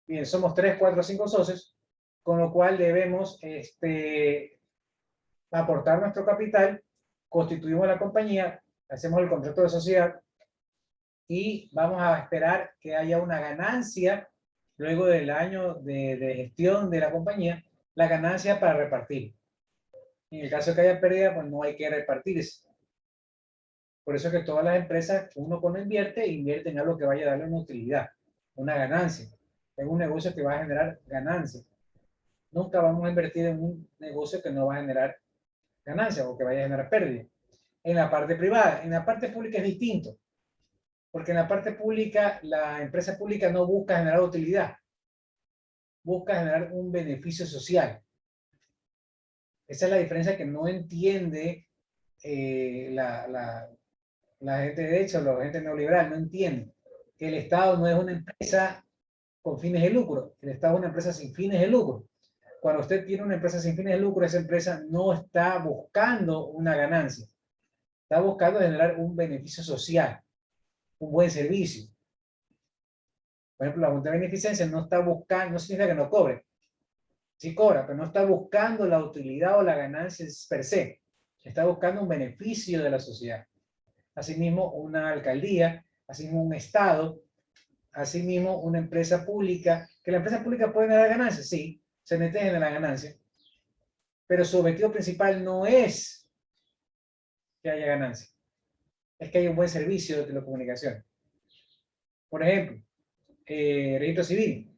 Speaker 1: Bien, somos 3, 4, 5 socios, con lo cual debemos aportar nuestro capital, constituimos la compañía, hacemos el contrato de sociedad y vamos a esperar que haya una ganancia luego del año de gestión de la compañía, la ganancia para repartir. En el caso de que haya pérdida, pues no hay que repartirse. Por eso es que todas las empresas, uno cuando invierte en algo que vaya a darle una utilidad, una ganancia. Es un negocio que va a generar ganancia. Nunca vamos a invertir en un negocio que no va a generar ganancia o que vaya a generar pérdida. En la parte privada, en la parte pública es distinto. Porque en la parte pública, la empresa pública no busca generar utilidad. Busca generar un beneficio social. Esa es la diferencia que no entiende la gente de derecha o la gente neoliberal. No entiende que el Estado no es una empresa con fines de lucro. El Estado es una empresa sin fines de lucro. Cuando usted tiene una empresa sin fines de lucro, esa empresa no está buscando una ganancia. Está buscando generar un beneficio social, un buen servicio. Por ejemplo, la Junta de Beneficencia no está buscando, no significa que no cobre. Sí cobra, pero no está buscando la utilidad o la ganancia per se. está buscando un beneficio de la sociedad. Asimismo, una alcaldía, asimismo un estado, asimismo una empresa pública, que la empresa pública puede dar ganancias, sí, se meten en la ganancia, pero su objetivo principal no es que haya ganancia, es que haya un buen servicio de telecomunicación. Por ejemplo, registro civil,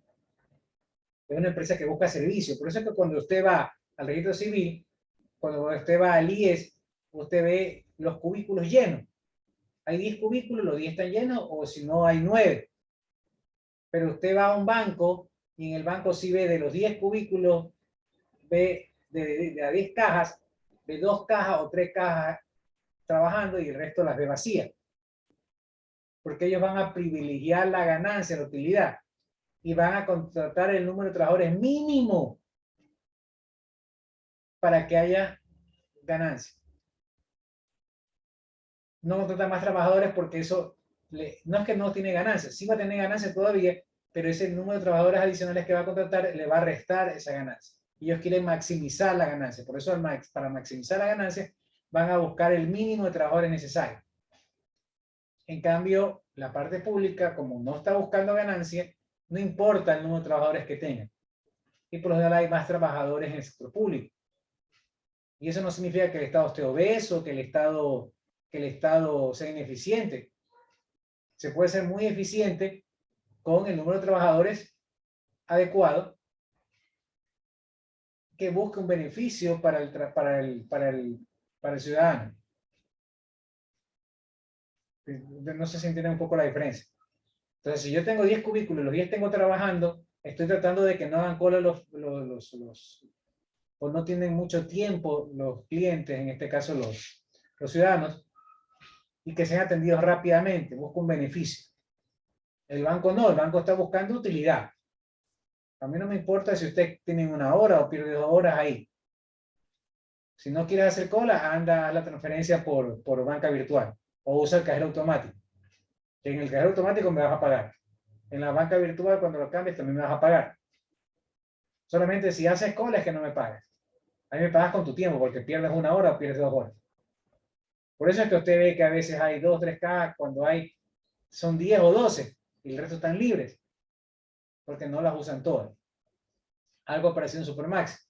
Speaker 1: es una empresa que busca servicio, por eso es que cuando usted va al registro civil, cuando usted va al IES, usted ve los cubículos llenos. Hay 10 cubículos, los 10 están llenos, o si no hay 9. Pero usted va a un banco, y en el banco sí ve de los 10 cubículos, ve de las 10 cajas, ve 2 cajas o 3 cajas trabajando y el resto las ve vacías. Porque ellos van a privilegiar la ganancia, la utilidad, y van a contratar el número de trabajadores mínimo para que haya ganancia. No contratar más trabajadores porque eso no es que no tiene ganancia, sí va a tener ganancia todavía, pero ese número de trabajadores adicionales que va a contratar le va a restar esa ganancia. Ellos quieren maximizar la ganancia, por eso para maximizar la ganancia van a buscar el mínimo de trabajadores necesario. En cambio, la parte pública, como no está buscando ganancia, no importa el número de trabajadores que tengan. Y por lo general hay más trabajadores en el sector público. Y eso no significa que el Estado esté obeso, que el Estado sea ineficiente. Se puede ser muy eficiente con el número de trabajadores adecuado que busque un beneficio para el ciudadano. No sé si entienden un poco la diferencia. Entonces, si yo tengo 10 cubículos, los 10 tengo trabajando, estoy tratando de que no hagan cola o no tienen mucho tiempo los clientes, en este caso los ciudadanos, y que sean atendidos rápidamente, busco un beneficio. El banco no, el banco está buscando utilidad. A mí no me importa si usted tiene 1 hora o pierde 2 horas ahí. Si no quieres hacer cola, anda a la transferencia por banca virtual o usa el cajero automático. En el cajero automático me vas a pagar. En la banca virtual, cuando lo cambies, también me vas a pagar. Solamente si haces cola es que no me pagas. A mí me pagas con tu tiempo, porque pierdes 1 hora o pierdes 2 horas. Por eso es que usted ve que a veces hay 2 o 3 cajas, cuando son 10 o 12, y el resto están libres, porque no las usan todas. Algo parecido en Supermax.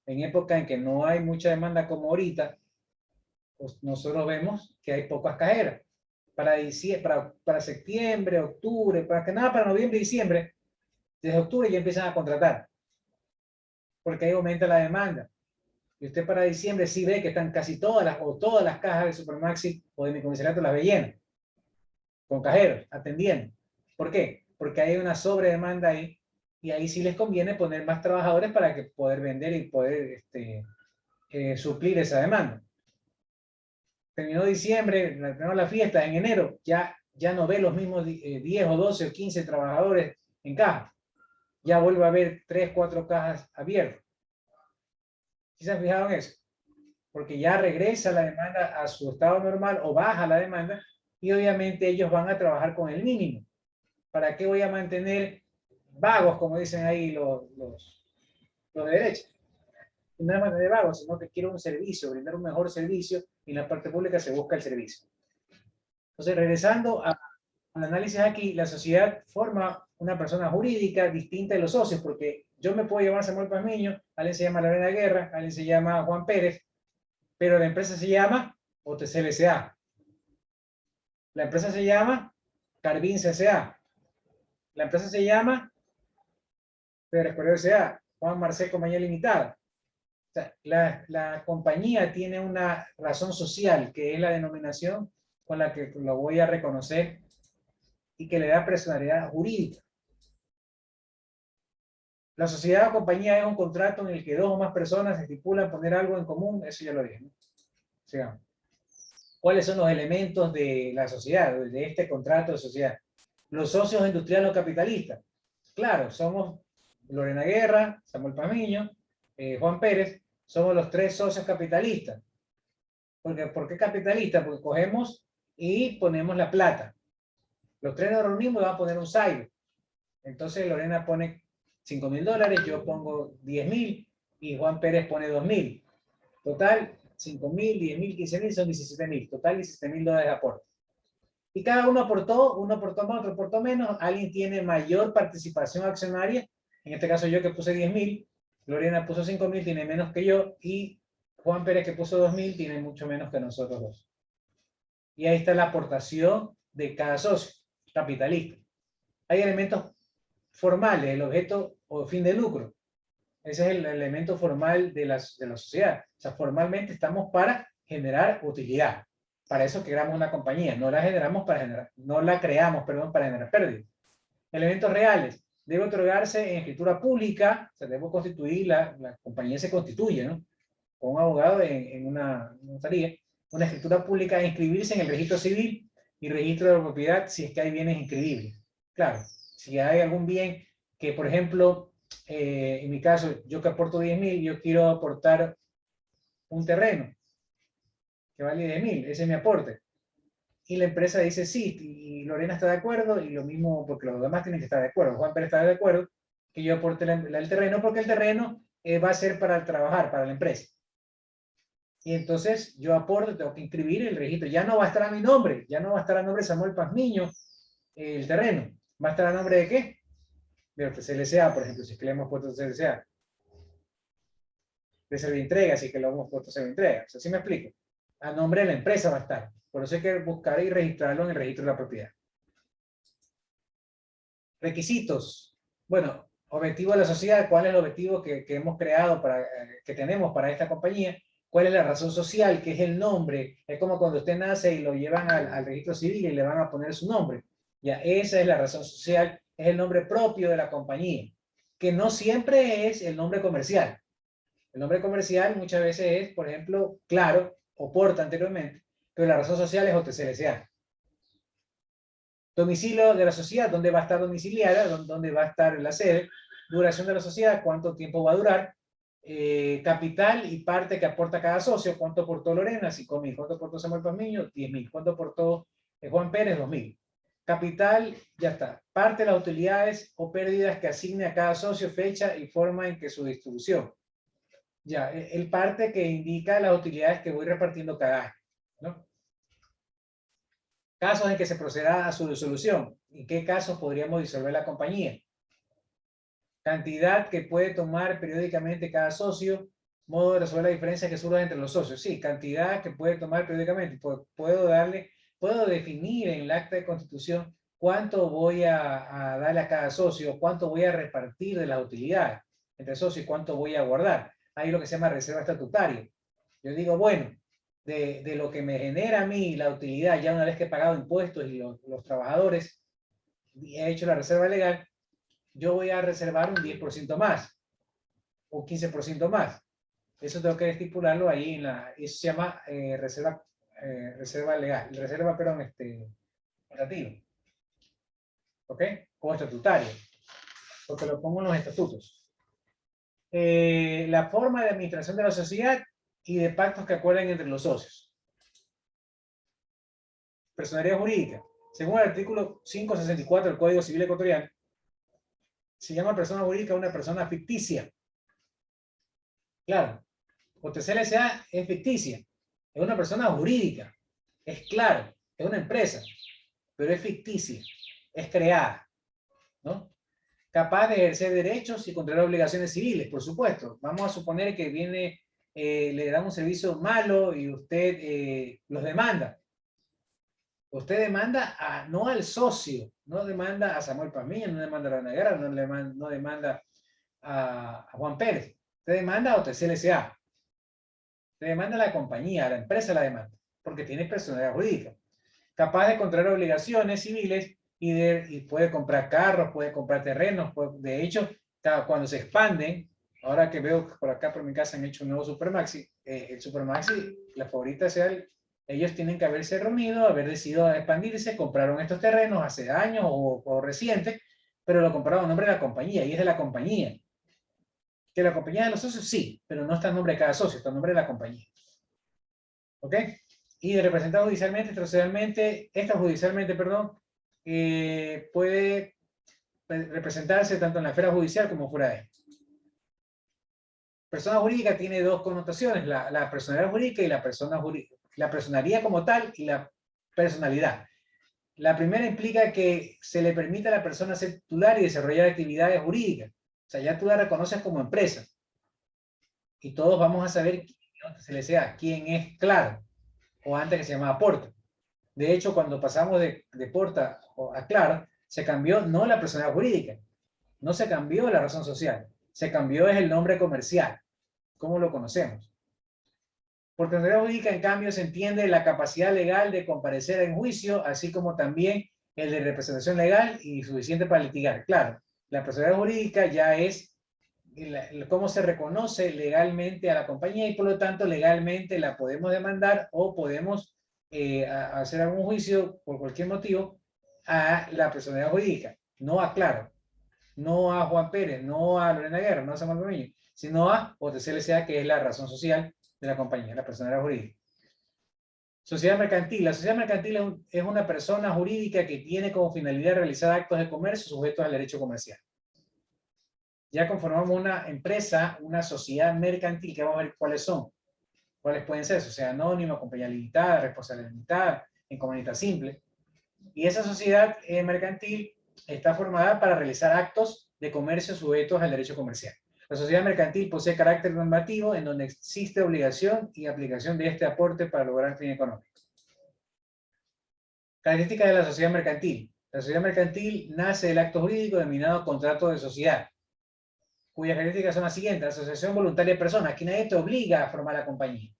Speaker 1: En época en que no hay mucha demanda como ahorita, pues nosotros vemos que hay pocas cajeras. Para septiembre, octubre, para noviembre y diciembre, desde octubre ya empiezan a contratar, porque ahí aumenta la demanda. Y usted para diciembre sí ve que están casi todas las cajas de Supermaxi o de mi comisariato las ve llenas, con cajeros, atendiendo. ¿Por qué? Porque hay una sobredemanda ahí, y ahí sí les conviene poner más trabajadores para que poder vender y poder suplir esa demanda. Terminó diciembre, terminó la fiesta, en enero ya no ve los mismos 10 o 12 o 15 trabajadores en caja. Ya vuelve a haber 3, 4 cajas abiertas. ¿Sí se han fijado en eso? Porque ya regresa la demanda a su estado normal o baja la demanda, y obviamente ellos van a trabajar con el mínimo. ¿Para qué voy a mantener vagos, como dicen ahí los de derecha? No es mantener vagos, sino que quiero un servicio, brindar un mejor servicio, y en la parte pública se busca el servicio. Entonces, regresando al análisis aquí, la sociedad forma una persona jurídica distinta de los socios, porque yo me puedo llamar Samuel Pazmiño, alguien se llama Lorena Guerra, alguien se llama Juan Pérez, pero la empresa se llama OTC LCA. La empresa se llama Carvin CSA. La empresa se llama Pedro Escobar S.A., Juan Marcel Compañía Limitada. O sea, la compañía tiene una razón social, que es la denominación con la que lo voy a reconocer y que le da personalidad jurídica. La sociedad o compañía es un contrato en el que 2 o más personas estipulan poner algo en común, eso ya lo dije, ¿no? Sigamos. ¿Cuáles son los elementos de la sociedad, de este contrato de sociedad? Los socios industriales o capitalistas. Claro, somos Lorena Guerra, Samuel Pazmiño, Juan Pérez, somos los 3 socios capitalistas. ¿Por qué capitalistas? Porque cogemos y ponemos la plata. Los 3 nos reunimos y vamos a poner un saldo. Entonces Lorena pone $5.000, yo pongo 10.000 y Juan Pérez pone 2.000. Total, 5.000, 10.000, 15.000, son 17.000. Total $17.000 de aporte. Y cada uno aportó más, otro aportó menos. Alguien tiene mayor participación accionaria. En este caso yo que puse 10.000, Lorena puso 5.000, tiene menos que yo. Y Juan Pérez que puso 2.000, tiene mucho menos que nosotros dos. Y ahí está la aportación de cada socio capitalista. Hay elementos formales, el objeto o fin de lucro. Ese es el elemento formal de la sociedad. O sea, formalmente estamos para generar utilidad. Para eso creamos una compañía. No la generamos para generar, no la creamos, perdón, para generar pérdidas. Elementos reales. Debe otorgarse en escritura pública. O sea, debo constituir, la compañía se constituye, ¿no? Con un abogado en una notaría. Una escritura pública e inscribirse en el registro civil y registro de propiedad si es que hay bienes inscribibles. Claro, si hay algún bien que, por ejemplo, en mi caso, yo que aporto 10.000, yo quiero aportar un terreno que vale 10.000, ese es mi aporte. Y la empresa dice sí, y Lorena está de acuerdo, y lo mismo porque los demás tienen que estar de acuerdo. Juan Pérez está de acuerdo que yo aporte el terreno porque el terreno va a ser para trabajar, para la empresa. Y entonces yo aporto, tengo que inscribir el registro. Ya no va a estar a mi nombre, ya no va a estar a nombre de Samuel Pazmiño el terreno. ¿Va a estar a nombre de qué? De CLCA, por ejemplo, si es que le hemos puesto CLCA. De Servientrega, si es que lo hemos puesto Servientrega. O sea, ¿sí me explico? A nombre de la empresa va a estar. Por eso hay que buscar y registrarlo en el registro de la propiedad. Requisitos. Bueno, objetivo de la sociedad. ¿Cuál es el objetivo que hemos creado, que tenemos para esta compañía? ¿Cuál es la razón social? ¿Qué es el nombre? Es como cuando usted nace y lo llevan al registro civil y le van a poner su nombre. Ya, esa es la razón social. Es el nombre propio de la compañía. Que no siempre es el nombre comercial. El nombre comercial muchas veces es, por ejemplo, Claro o Porta anteriormente, pero la razón social es OTCLSA. Domicilio de la sociedad, ¿dónde va a estar domiciliada? ¿Dónde va a estar la sede? Duración de la sociedad, ¿cuánto tiempo va a durar? Capital y parte que aporta cada socio. ¿Cuánto aportó Lorena? 5.000. ¿Cuánto aportó Samuel Pazmiño? 10.000. ¿Cuánto aportó Juan Pérez? 2.000. Capital, ya está. Parte de las utilidades o pérdidas que asigne a cada socio, fecha y forma en que su distribución. Ya, el parte que indica las utilidades que voy repartiendo cada año, ¿no? Casos en que se proceda a su disolución. ¿En qué casos podríamos disolver la compañía? Cantidad que puede tomar periódicamente cada socio. Modo de resolver la diferencia que surge entre los socios. Sí, cantidad que puede tomar periódicamente. Puedo definir en el acta de constitución cuánto voy a darle a cada socio, cuánto voy a repartir de las utilidades entre socios y cuánto voy a guardar. Hay lo que se llama reserva estatutaria. Yo digo, bueno, de lo que me genera a mí la utilidad, ya una vez que he pagado impuestos y los trabajadores, y he hecho la reserva legal, yo voy a reservar un 10% más, o 15% más. Eso tengo que estipularlo ahí eso se llama reserva legal, relativa. ¿Ok? O estatutaria. Porque lo pongo en los estatutos. La forma de administración de la sociedad y de pactos que acuerden entre los socios. Personalidad jurídica. Según el artículo 564 del Código Civil Ecuatoriano, se llama persona jurídica una persona ficticia. Claro, OTCLSA es ficticia, es una persona jurídica, es claro, es una empresa, pero es ficticia, es creada, ¿no? Capaz de ejercer derechos y controlar obligaciones civiles, por supuesto. Vamos a suponer que viene, le dan un servicio malo y usted los demanda. Usted demanda no al socio, no demanda a Samuel Pazmiño, no demanda a la Negra, no demanda a Juan Pérez. Usted demanda a OTCLSA. Usted demanda a la compañía, a la empresa la demanda, porque tiene personalidad jurídica. Capaz de controlar obligaciones civiles y puede comprar carros, puede comprar terrenos. De hecho, cuando se expanden, ahora que veo que por acá por mi casa han hecho un nuevo Supermaxi, el Supermaxi, la favorita sea ellos tienen que haberse reunido, haber decidido expandirse, compraron estos terrenos hace años o recientes, pero lo compraron a nombre de la compañía y es de la compañía. Que la compañía de los socios sí, pero no está en nombre de cada socio, está en nombre de la compañía. ¿Ok? Y de representar judicialmente, extrajudicialmente, perdón, puede representarse tanto en la esfera judicial como fuera de ella. Persona jurídica tiene dos connotaciones, la personalidad jurídica y la personalidad como tal y la personalidad. La primera implica que se le permite a la persona ser titular y desarrollar actividades jurídicas. O sea, ya tú la reconoces como empresa. Y todos vamos a saber quién es Claro, o antes que se llamaba Porta. De hecho, cuando pasamos de Porta a Claro, se cambió no la personalidad jurídica, no se cambió la razón social, se cambió es el nombre comercial, como lo conocemos. Por personalidad jurídica, en cambio, se entiende la capacidad legal de comparecer en juicio, así como también el de representación legal y suficiente para litigar. Claro, la personalidad jurídica ya es cómo se reconoce legalmente a la compañía y por lo tanto legalmente la podemos demandar o podemos hacer algún juicio por cualquier motivo a la personalidad jurídica, no a Claro, no a Juan Pérez, no a Lorena Guerra, no a Samuel Domingo, sino a OTC LCA, que es la razón social de la compañía, la personalidad jurídica. Sociedad mercantil. La sociedad mercantil es una persona jurídica que tiene como finalidad realizar actos de comercio sujetos al derecho comercial. Ya conformamos una empresa, una sociedad mercantil, que vamos a ver cuáles son. ¿Cuáles pueden ser? Sociedad anónima, compañía limitada, responsabilidad limitada, en comunidad simple. Y esa sociedad mercantil está formada para realizar actos de comercio sujetos al derecho comercial. La sociedad mercantil posee carácter normativo en donde existe obligación y aplicación de este aporte para lograr el fin económico. Características de la sociedad mercantil. La sociedad mercantil nace del acto jurídico denominado contrato de sociedad, cuyas características son las siguientes: asociación voluntaria de personas. Aquí nadie te obliga a formar la compañía.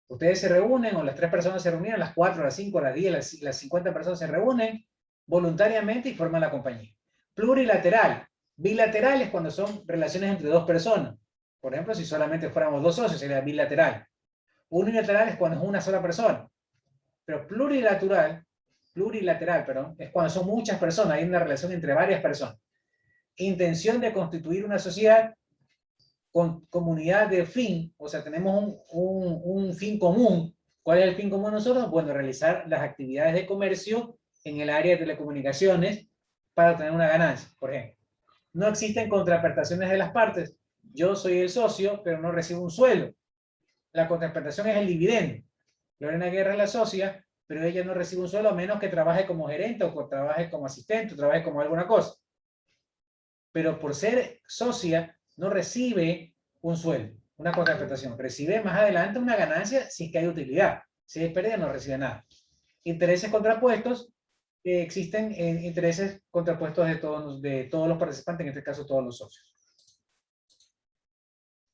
Speaker 1: Ustedes se reúnen, o las 3 personas se reunieron, las 4, las 5, las 10, las 50 personas se reúnen voluntariamente y forman la compañía. Plurilateral. Bilateral es cuando son relaciones entre 2 personas. Por ejemplo, si solamente fuéramos 2 socios, sería bilateral. Unilateral es cuando es una sola persona. Pero plurilateral, es cuando son muchas personas, hay una relación entre varias personas. Intención de constituir una sociedad con comunidad de fin, o sea, tenemos un fin común. ¿Cuál es el fin común nosotros? Bueno, realizar las actividades de comercio en el área de telecomunicaciones para obtener una ganancia, por ejemplo. No existen contraprestaciones de las partes. Yo soy el socio, pero no recibo un sueldo. La contraprestación es el dividendo. Lorena Guerra es la socia, pero ella no recibe un sueldo a menos que trabaje como gerente o que trabaje como asistente o trabaje como alguna cosa. Pero por ser socia, no recibe un sueldo, una contraprestación. Recibe más adelante una ganancia si es que hay utilidad. Si es pérdida, no recibe nada. Intereses contrapuestos. Existen intereses contrapuestos de todos los participantes, en este caso todos los socios.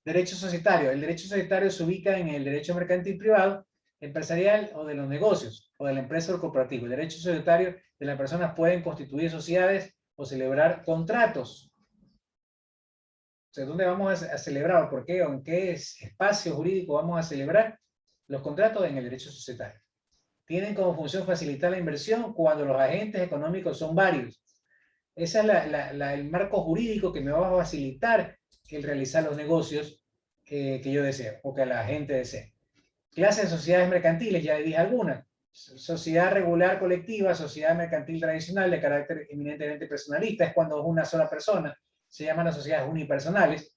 Speaker 1: Derecho societario. El derecho societario se ubica en el derecho mercantil privado, empresarial o de los negocios, o de la empresa o el corporativo. El derecho societario de las personas pueden constituir sociedades o celebrar contratos. O sea, ¿dónde vamos a celebrar? ¿Por qué? ¿O en qué espacio jurídico vamos a celebrar los contratos? En el derecho societario. Tienen como función facilitar la inversión cuando los agentes económicos son varios. Ese es el marco jurídico que me va a facilitar el realizar los negocios que yo deseo, o que la gente desea. Clases de sociedades mercantiles, ya dije algunas. Sociedad regular colectiva, sociedad mercantil tradicional de carácter eminentemente personalista, es cuando es una sola persona. Se llaman las sociedades unipersonales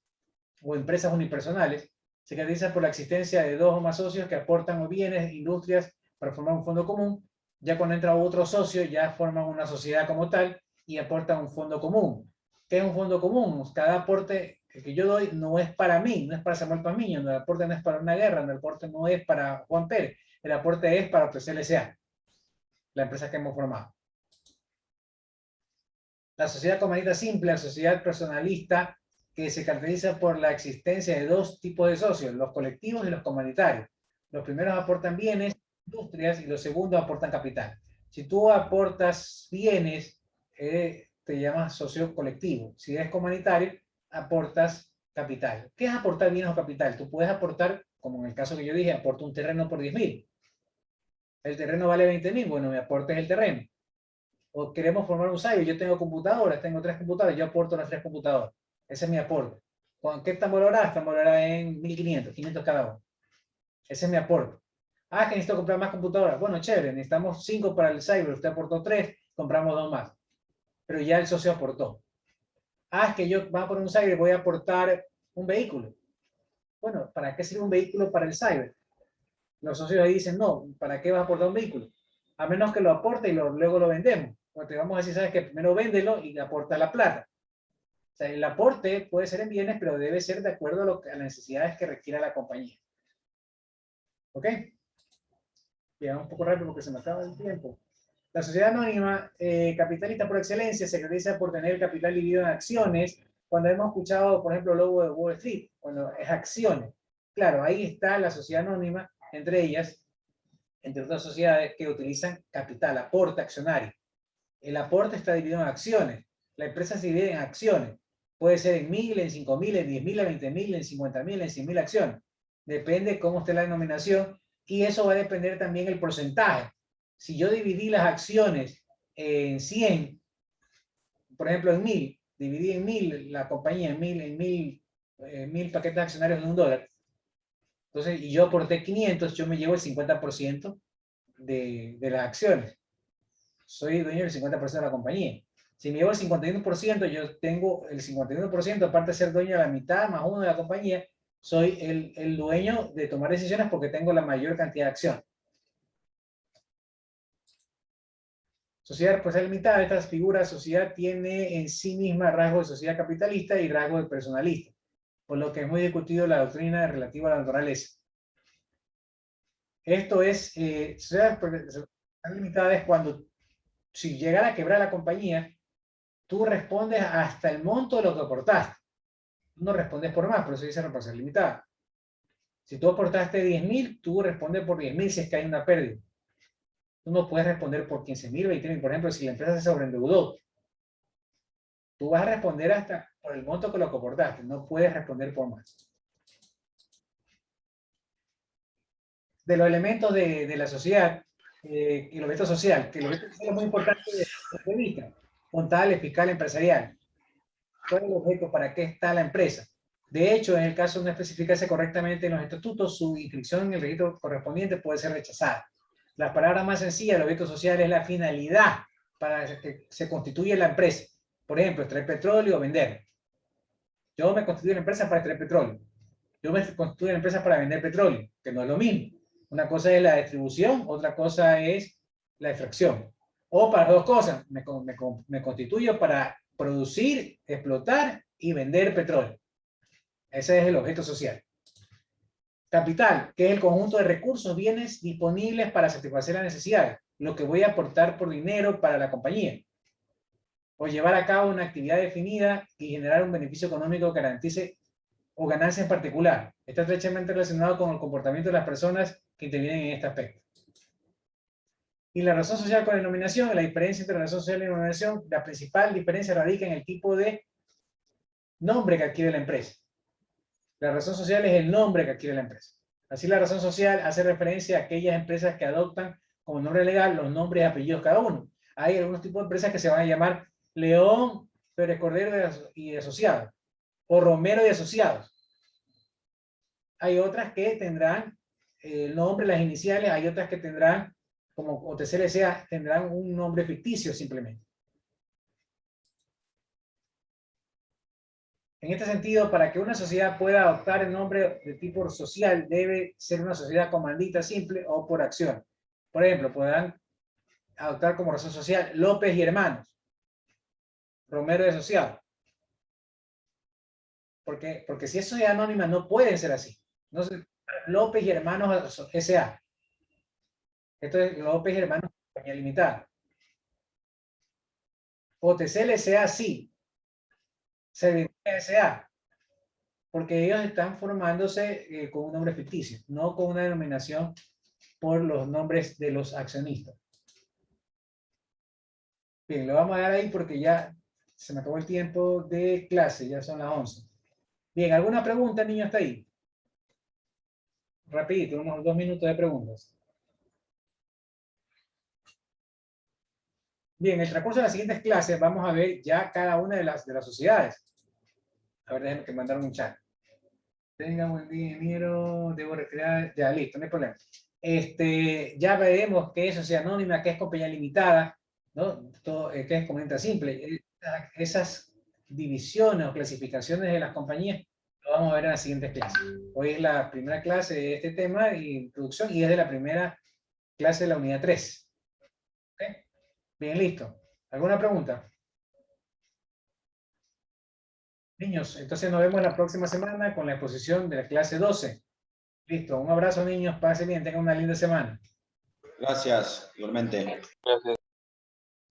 Speaker 1: o empresas unipersonales. Se caracteriza por la existencia de 2 o más socios que aportan bienes, industrias, para formar un fondo común. Ya cuando entra otro socio, ya forman una sociedad como tal y aportan un fondo común. ¿Qué es un fondo común? Cada aporte que yo doy no es para mí, no es para Samuel Pazmiño, el aporte no es para una guerra, el aporte no es para Juan Pérez, el aporte es para OTC LCA, la empresa que hemos formado. La sociedad comunitaria simple, la sociedad personalista, que se caracteriza por la existencia de 2 tipos de socios, los colectivos y los comunitarios. Los primeros aportan bienes, industrias, y los segundos aportan capital. Si tú aportas bienes, te llamas socio colectivo. Si eres comunitario, aportas capital. ¿Qué es aportar bienes o capital? Tú puedes aportar, como en el caso que yo dije, aporto un terreno por 10.000. El terreno vale 20.000, bueno, mi aporte es el terreno. O queremos formar un SAIO, yo tengo computadoras, tengo 3 computadoras, yo aporto las 3 computadoras. Ese es mi aporte. ¿Qué están valoradas? Están valoradas en 1.500, 500 cada uno. Ese es mi aporte. Ah, que necesito comprar más computadoras. Bueno, chévere, necesitamos 5 para el cyber, usted aportó 3, compramos 2 más. Pero ya el socio aportó. Ah, es que yo voy a poner un cyber, voy a aportar un vehículo. Bueno, ¿para qué sirve un vehículo para el cyber? Los socios ahí dicen, no, ¿para qué vas a aportar un vehículo? A menos que lo aporte y luego lo vendemos. Porque vamos a decir, ¿sabes qué? Primero véndelo y aporta la plata. O sea, el aporte puede ser en bienes, pero debe ser de acuerdo a las necesidades que requiera la compañía. ¿Ok? Bien, un poco rápido porque se me acaba el tiempo. La sociedad anónima capitalista por excelencia se caracteriza por tener el capital dividido en acciones. Cuando hemos escuchado, por ejemplo, el logo de Wall Street, cuando es acciones. Claro, ahí está la sociedad anónima, entre ellas, entre otras sociedades que utilizan capital, aporte accionario. El aporte está dividido en acciones. La empresa se divide en acciones. Puede ser en 1000, en 5000, en 10.000, en 20.000, en 50.000, en 100.000 acciones. Depende cómo esté la denominación y eso va a depender también el porcentaje. Si yo dividí las acciones en 100, por ejemplo en 1000, dividí en 1000 la compañía en 1000 paquetes accionarios de $1. Entonces, y yo aporté 500, yo me llevo el 50% de las acciones. Soy dueño del 50% de la compañía. Si me llevo el 51%, yo tengo el 51%, aparte de ser dueño de la mitad más uno de la compañía, soy el dueño de tomar decisiones porque tengo la mayor cantidad de acciones. Sociedad responsable limitada, estas figuras, sociedad tiene en sí misma rasgos de sociedad capitalista y rasgos de personalista, por lo que es muy discutido la doctrina relativa a la naturaleza. Esto es, sociedad limitada es cuando, si llegara a quebrar la compañía, tú respondes hasta el monto de lo que aportaste. Tú no respondes por más, por eso dice responsabilidad limitada. Si tú aportaste 10.000, tú respondes por 10.000 si es que hay una pérdida. Tú no puedes responder por 15.000, 20.000. Por ejemplo, si la empresa se sobreendeudó, tú vas a responder hasta por el monto que lo aportaste. No puedes responder por más. De los elementos de la sociedad, el objeto social, que el objeto social es muy importante desde el punto de vista contable, fiscal, empresarial. ¿Cuál es el objeto? ¿Para qué está la empresa? De hecho, en el caso de no especificarse correctamente en los estatutos, su inscripción en el registro correspondiente puede ser rechazada. La palabra más sencilla del objeto social es la finalidad para que se constituya la empresa. Por ejemplo, extraer petróleo o vender. Yo me constituyo la empresa para extraer petróleo. Yo me constituyo la empresa para vender petróleo, que no es lo mismo. Una cosa es la distribución, otra cosa es la extracción. O para dos cosas, me constituyo para producir, explotar y vender petróleo. Ese es el objeto social. Capital, que es el conjunto de recursos, bienes disponibles para satisfacer las necesidades. Lo que voy a aportar por dinero para la compañía. O llevar a cabo una actividad definida y generar un beneficio económico que garantice o ganancia en particular. Está estrechamente relacionado con el comportamiento de las personas que intervienen en este aspecto. Y la razón social con denominación, la diferencia entre la razón social y la denominación, la principal diferencia radica en el tipo de nombre que adquiere la empresa. La razón social es el nombre que adquiere la empresa. Así la razón social hace referencia a aquellas empresas que adoptan como nombre legal los nombres y apellidos cada uno. Hay algunos tipos de empresas que se van a llamar León, Pérez Cordero y Asociados, o Romero y Asociados. Hay otras que tendrán el nombre, las iniciales, hay otras que tendrán, como OTC-LCA, tendrán un nombre ficticio simplemente. En este sentido, para que una sociedad pueda adoptar el nombre de tipo social, debe ser una sociedad comandita simple o por acción. Por ejemplo, podrán adoptar como razón social López y Hermanos, Romero y Asociados. Porque si es sociedad anónima, no pueden ser así. No se, López y Hermanos S.A. Esto es López y Hermanos Compañía Limitada. OTC-LCA sí. Serviduría S.A. Porque ellos están formándose con un nombre ficticio, no con una denominación por los nombres de los accionistas. Bien, lo vamos a dar ahí porque ya se me acabó el tiempo de clase, ya son las 11. Bien, ¿alguna pregunta, niño, hasta ahí? Rapidito, unos 2 minutos de preguntas. Bien, en el transcurso de las siguientes clases vamos a ver ya cada una de las sociedades. A ver, déjenme que mandaron un chat. Tenga buen día, ingeniero, debo retirar, ya listo, no hay problema. Ya veremos qué es sociedad anónima, qué es compañía limitada, ¿no? Todo, qué es comenta simple. Esas divisiones o clasificaciones de las compañías lo Lo vamos a ver en la siguiente clase. Hoy es la primera clase de este tema, introducción, y es de la primera clase de la unidad 3. ¿Ok? Bien, listo. ¿Alguna pregunta? Niños, entonces nos vemos la próxima semana con la exposición de la clase 12. Listo, un abrazo niños, pasen bien, tengan una linda semana.
Speaker 14: Gracias, igualmente.
Speaker 11: Gracias.